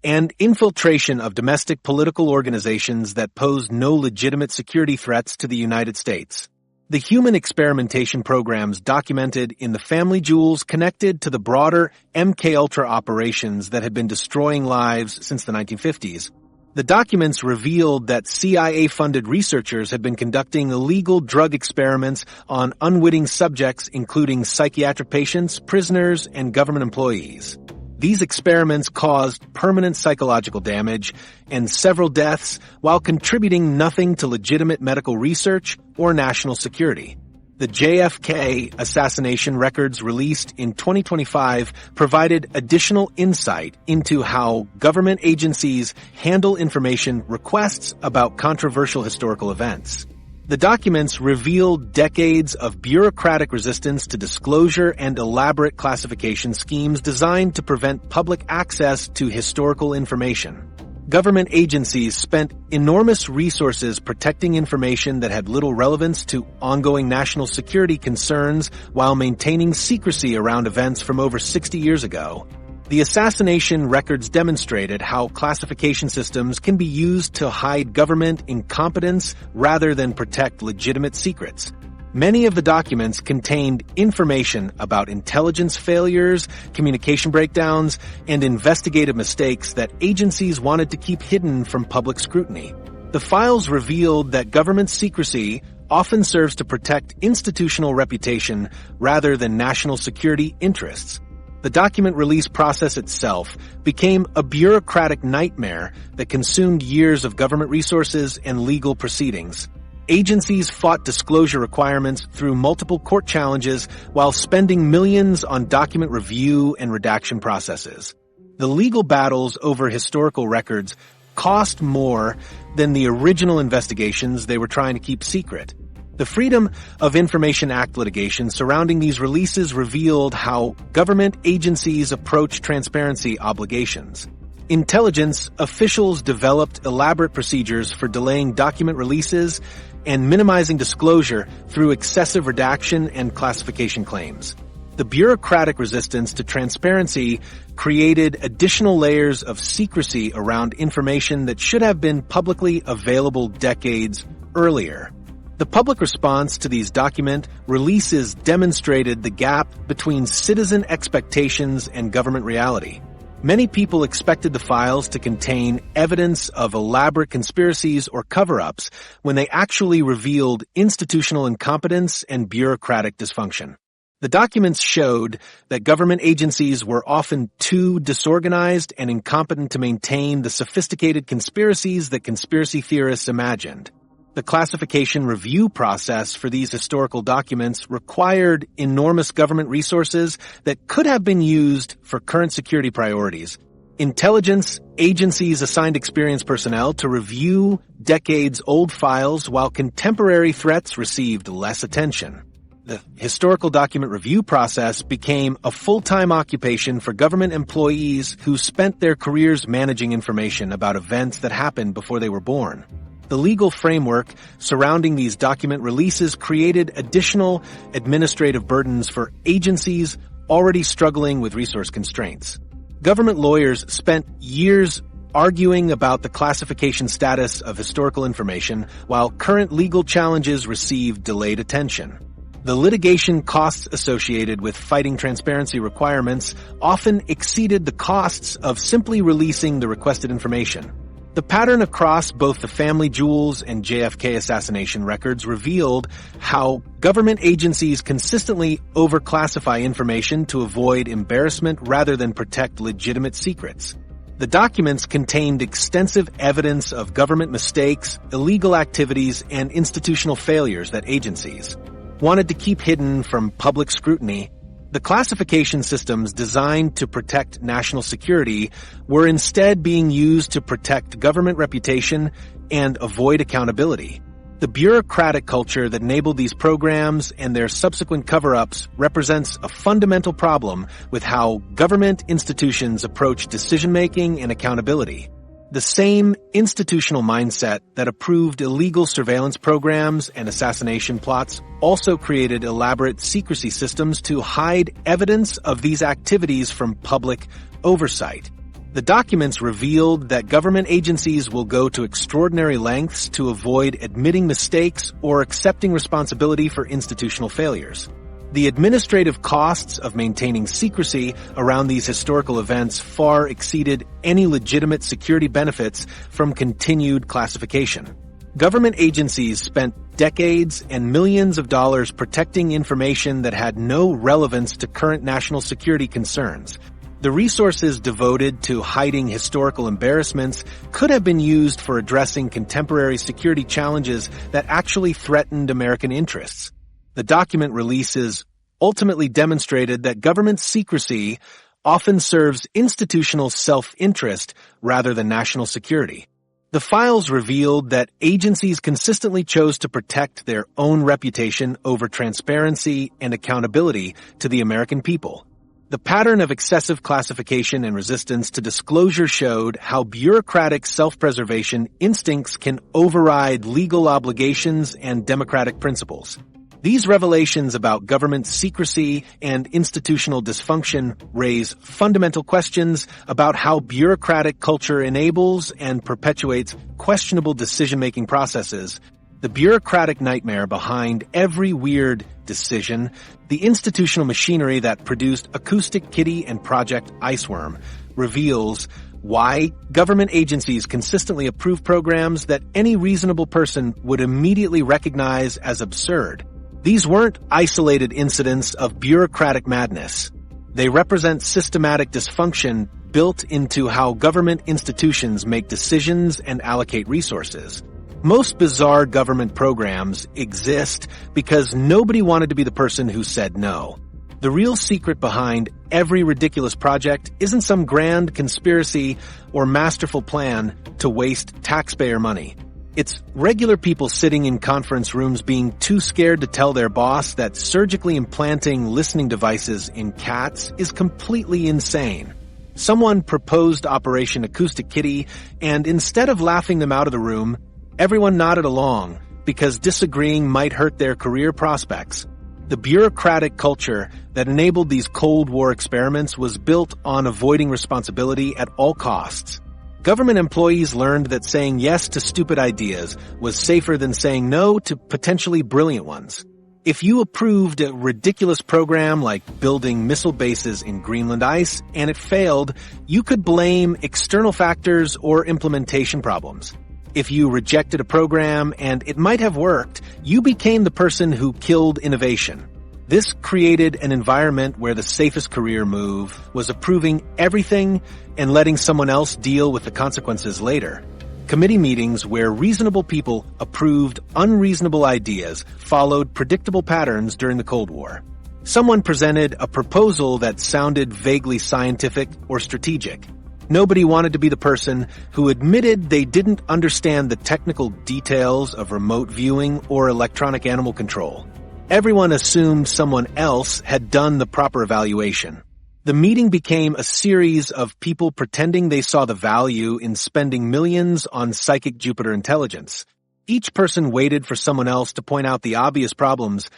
and infiltration of domestic political organizations that posed no legitimate security threats to the United States. The human experimentation programs documented in the family jewels connected to the broader MKUltra operations that had been destroying lives since the 1950s. The documents revealed that CIA-funded researchers had been conducting illegal drug experiments on unwitting subjects, including psychiatric patients, prisoners, and government employees. These experiments caused permanent psychological damage and several deaths while contributing nothing to legitimate medical research or national security. The JFK assassination records released in 2025 provided additional insight into how government agencies handle information requests about controversial historical events. The documents revealed decades of bureaucratic resistance to disclosure and elaborate classification schemes designed to prevent public access to historical information. Government agencies spent enormous resources protecting information that had little relevance to ongoing national security concerns while maintaining secrecy around events from over 60 years ago. The assassination records demonstrated how classification systems can be used to hide government incompetence rather than protect legitimate secrets. Many of the documents contained information about intelligence failures, communication breakdowns, and investigative mistakes that agencies wanted to keep hidden from public scrutiny. The files revealed that government secrecy often serves to protect institutional reputation rather than national security interests. The document release process itself became a bureaucratic nightmare that consumed years of government resources and legal proceedings. Agencies fought disclosure requirements through multiple court challenges while spending millions on document review and redaction processes. The legal battles over historical records cost more than the original investigations they were trying to keep secret. The Freedom of Information Act litigation surrounding these releases revealed how government agencies approach transparency obligations. Intelligence officials developed elaborate procedures for delaying document releases and minimizing disclosure through excessive redaction and classification claims. The bureaucratic resistance to transparency created additional layers of secrecy around information that should have been publicly available decades earlier. The public response to these document releases demonstrated the gap between citizen expectations and government reality. Many people expected the files to contain evidence of elaborate conspiracies or cover-ups when they actually revealed institutional incompetence and bureaucratic dysfunction. The documents showed that government agencies were often too disorganized and incompetent to maintain the sophisticated conspiracies that conspiracy theorists imagined. The classification review process for these historical documents required enormous government resources that could have been used for current security priorities. Intelligence agencies assigned experienced personnel to review decades-old files while contemporary threats received less attention. The historical document review process became a full-time occupation for government employees who spent their careers managing information about events that happened before they were born. The legal framework surrounding these document releases created additional administrative burdens for agencies already struggling with resource constraints. Government lawyers spent years arguing about the classification status of historical information, while current legal challenges received delayed attention. The litigation costs associated with fighting transparency requirements often exceeded the costs of simply releasing the requested information. The pattern across both the family jewels and JFK assassination records revealed how government agencies consistently overclassify information to avoid embarrassment rather than protect legitimate secrets. The documents contained extensive evidence of government mistakes, illegal activities, and institutional failures that agencies wanted to keep hidden from public scrutiny. The classification systems designed to protect national security were instead being used to protect government reputation and avoid accountability. The bureaucratic culture that enabled these programs and their subsequent cover-ups represents a fundamental problem with how government institutions approach decision-making and accountability. The same institutional mindset that approved illegal surveillance programs and assassination plots also created elaborate secrecy systems to hide evidence of these activities from public oversight. The documents revealed that government agencies will go to extraordinary lengths to avoid admitting mistakes or accepting responsibility for institutional failures. The administrative costs of maintaining secrecy around these historical events far exceeded any legitimate security benefits from continued classification. Government agencies spent decades and millions of dollars protecting information that had no relevance to current national security concerns. The resources devoted to hiding historical embarrassments could have been used for addressing contemporary security challenges that actually threatened American interests. The document releases ultimately demonstrated that government secrecy often serves institutional self-interest rather than national security. The files revealed that agencies consistently chose to protect their own reputation over transparency and accountability to the American people. The pattern of excessive classification and resistance to disclosure showed how bureaucratic self-preservation instincts can override legal obligations and democratic principles. These revelations about government secrecy and institutional dysfunction raise fundamental questions about how bureaucratic culture enables and perpetuates questionable decision-making processes. The bureaucratic nightmare behind every weird decision, the institutional machinery that produced Acoustic Kitty and Project Iceworm, reveals why government agencies consistently approve programs that any reasonable person would immediately recognize as absurd. These weren't isolated incidents of bureaucratic madness. They represent systematic dysfunction built into how government institutions make decisions and allocate resources. Most bizarre government programs exist because nobody wanted to be the person who said no. The real secret behind every ridiculous project isn't some grand conspiracy or masterful plan to waste taxpayer money. It's regular people sitting in conference rooms being too scared to tell their boss that surgically implanting listening devices in cats is completely insane. Someone proposed Operation Acoustic Kitty, and instead of laughing them out of the room, everyone nodded along because disagreeing might hurt their career prospects. The bureaucratic culture that enabled these Cold War experiments was built on avoiding responsibility at all costs. Government employees learned that saying yes to stupid ideas was safer than saying no to potentially brilliant ones. If you approved a ridiculous program like building missile bases in Greenland ice and it failed, you could blame external factors or implementation problems. If you rejected a program and it might have worked, you became the person who killed innovation. This created an environment where the safest career move was approving everything and letting someone else deal with the consequences later. Committee meetings where reasonable people approved unreasonable ideas followed predictable patterns during the Cold War. Someone presented a proposal that sounded vaguely scientific or strategic. Nobody wanted to be the person who admitted they didn't understand the technical details of remote viewing or electronic animal control. Everyone assumed someone else had done the proper evaluation. The meeting became a series of people pretending they saw the value in spending millions on psychic Jupiter intelligence. Each person waited for someone else to point out the obvious problems,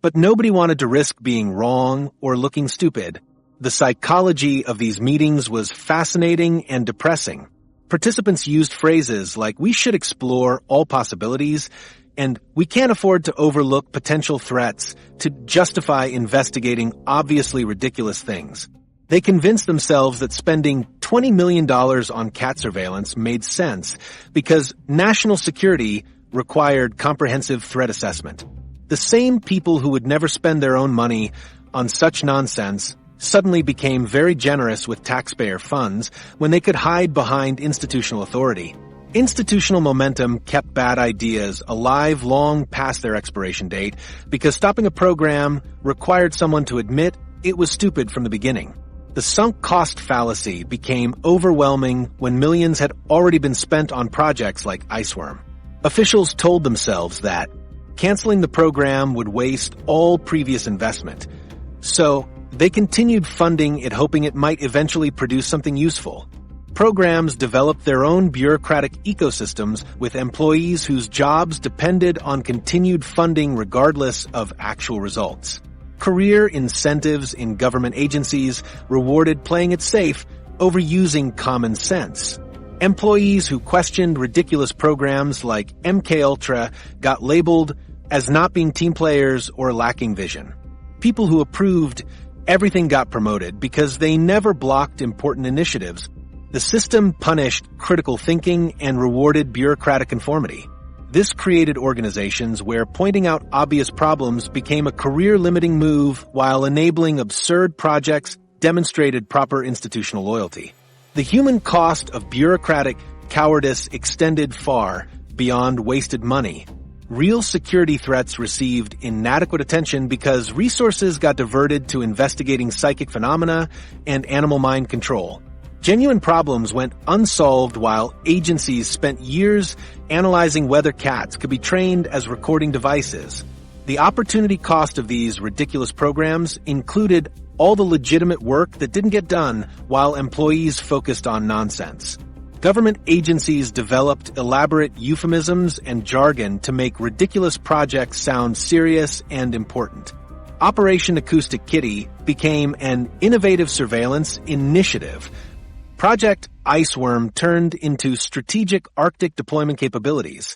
but nobody wanted to risk being wrong or looking stupid. The psychology of these meetings was fascinating and depressing. Participants used phrases like, "We should explore all possibilities," and "we can't afford to overlook potential threats," to justify investigating obviously ridiculous things. They convinced themselves that spending $20 million on cat surveillance made sense because national security required comprehensive threat assessment. The same people who would never spend their own money on such nonsense suddenly became very generous with taxpayer funds when they could hide behind institutional authority. Institutional momentum kept bad ideas alive long past their expiration date because stopping a program required someone to admit it was stupid from the beginning. The sunk cost fallacy became overwhelming when millions had already been spent on projects like Iceworm. Officials told themselves that canceling the program would waste all previous investment. So they continued funding it, hoping it might eventually produce something useful. Programs developed their own bureaucratic ecosystems with employees whose jobs depended on continued funding regardless of actual results. Career incentives in government agencies rewarded playing it safe over using common sense. Employees who questioned ridiculous programs like MKUltra got labeled as not being team players or lacking vision. People who approved everything got promoted because they never blocked important initiatives. The system punished critical thinking and rewarded bureaucratic conformity. This created organizations where pointing out obvious problems became a career-limiting move while enabling absurd projects demonstrated proper institutional loyalty. The human cost of bureaucratic cowardice extended far beyond wasted money. Real security threats received inadequate attention because resources got diverted to investigating psychic phenomena and animal mind control. Genuine problems went unsolved while agencies spent years analyzing whether cats could be trained as recording devices. The opportunity cost of these ridiculous programs included all the legitimate work that didn't get done while employees focused on nonsense. Government agencies developed elaborate euphemisms and jargon to make ridiculous projects sound serious and important. Operation Acoustic Kitty became an innovative surveillance initiative. Project Iceworm turned into strategic Arctic deployment capabilities.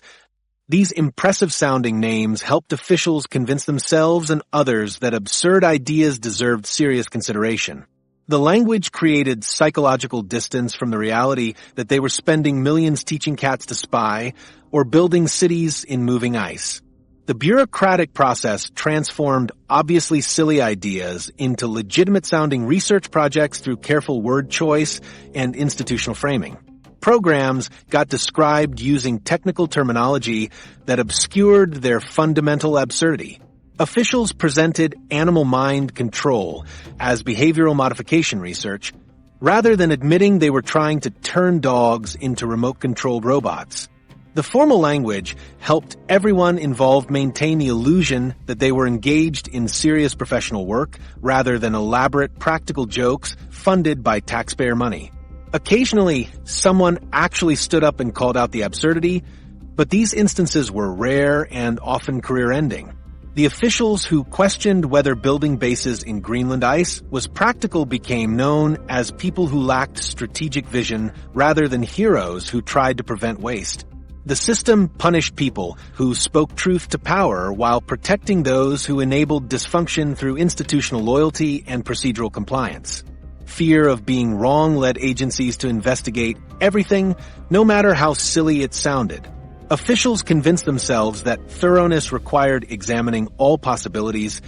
These impressive-sounding names helped officials convince themselves and others that absurd ideas deserved serious consideration. The language created psychological distance from the reality that they were spending millions teaching cats to spy or building cities in moving ice. The bureaucratic process transformed obviously silly ideas into legitimate-sounding research projects through careful word choice and institutional framing. Programs got described using technical terminology that obscured their fundamental absurdity. Officials presented animal mind control as behavioral modification research, rather than admitting they were trying to turn dogs into remote-controlled robots. The formal language helped everyone involved maintain the illusion that they were engaged in serious professional work rather than elaborate practical jokes funded by taxpayer money. Occasionally, someone actually stood up and called out the absurdity, but these instances were rare and often career-ending. The officials who questioned whether building bases in Greenland ice was practical became known as people who lacked strategic vision rather than heroes who tried to prevent waste. The system punished people who spoke truth to power while protecting those who enabled dysfunction through institutional loyalty and procedural compliance. Fear of being wrong led agencies to investigate everything, no matter how silly it sounded. Officials convinced themselves that thoroughness required examining all possibilities,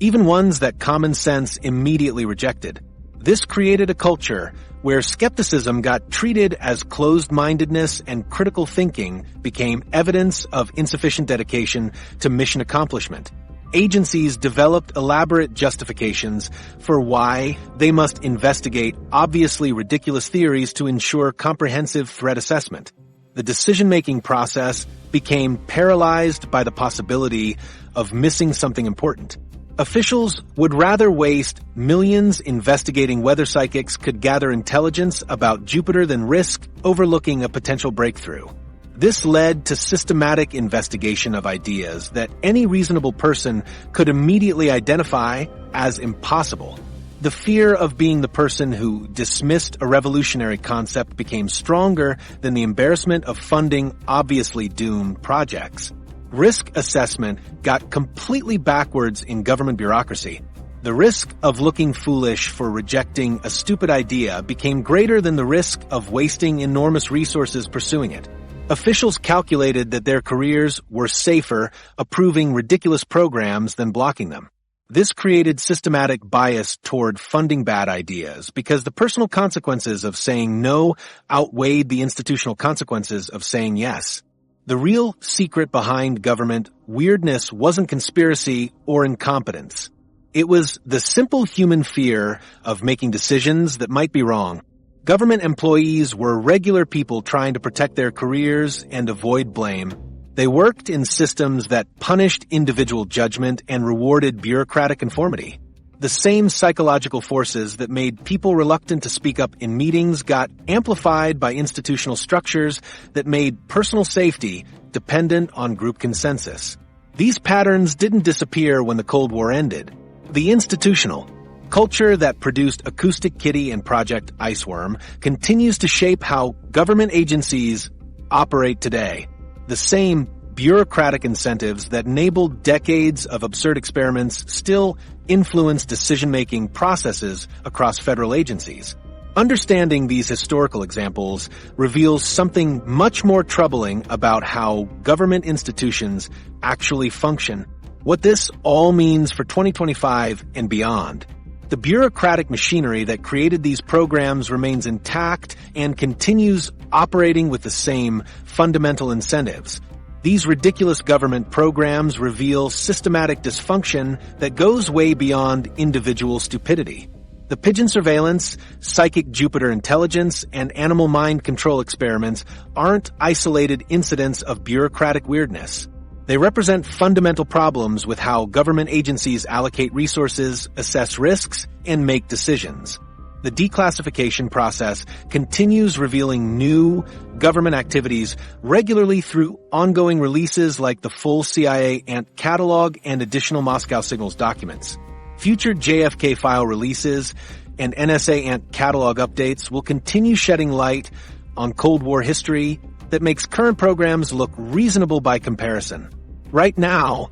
even ones that common sense immediately rejected. This created a culture where skepticism got treated as closed-mindedness and critical thinking became evidence of insufficient dedication to mission accomplishment. Agencies developed elaborate justifications for why they must investigate obviously ridiculous theories to ensure comprehensive threat assessment. The decision-making process became paralyzed by the possibility of missing something important. Officials would rather waste millions investigating whether psychics could gather intelligence about Jupiter than risk overlooking a potential breakthrough. This led to systematic investigation of ideas that any reasonable person could immediately identify as impossible. The fear of being the person who dismissed a revolutionary concept became stronger than the embarrassment of funding obviously doomed projects. Risk assessment got completely backwards in government bureaucracy. The risk of looking foolish for rejecting a stupid idea became greater than the risk of wasting enormous resources pursuing it. Officials calculated that their careers were safer approving ridiculous programs than blocking them. This created systematic bias toward funding bad ideas because the personal consequences of saying no outweighed the institutional consequences of saying yes. The real secret behind government weirdness wasn't conspiracy or incompetence. It was the simple human fear of making decisions that might be wrong. Government employees were regular people trying to protect their careers and avoid blame. They worked in systems that punished individual judgment and rewarded bureaucratic conformity. The same psychological forces that made people reluctant to speak up in meetings got amplified by institutional structures that made personal safety dependent on group consensus. These patterns didn't disappear when the Cold War ended. The institutional culture that produced Acoustic Kitty and Project Iceworm continues to shape how government agencies operate today. The same bureaucratic incentives that enabled decades of absurd experiments still influence decision-making processes across federal agencies. Understanding these historical examples reveals something much more troubling about how government institutions actually function. What this all means for 2025 and beyond. The bureaucratic machinery that created these programs remains intact and continues operating with the same fundamental incentives. These ridiculous government programs reveal systematic dysfunction that goes way beyond individual stupidity. The pigeon surveillance, psychic Jupiter intelligence, and animal mind control experiments aren't isolated incidents of bureaucratic weirdness. They represent fundamental problems with how government agencies allocate resources, assess risks, and make decisions. The declassification process continues revealing new government activities regularly through ongoing releases like the full CIA ANT catalog and additional Moscow Signals documents. Future JFK file releases and NSA ANT catalog updates will continue shedding light on Cold War history that makes current programs look reasonable by comparison. Right now,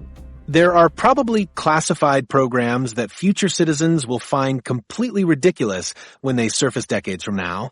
there are probably classified programs that future citizens will find completely ridiculous when they surface decades from now.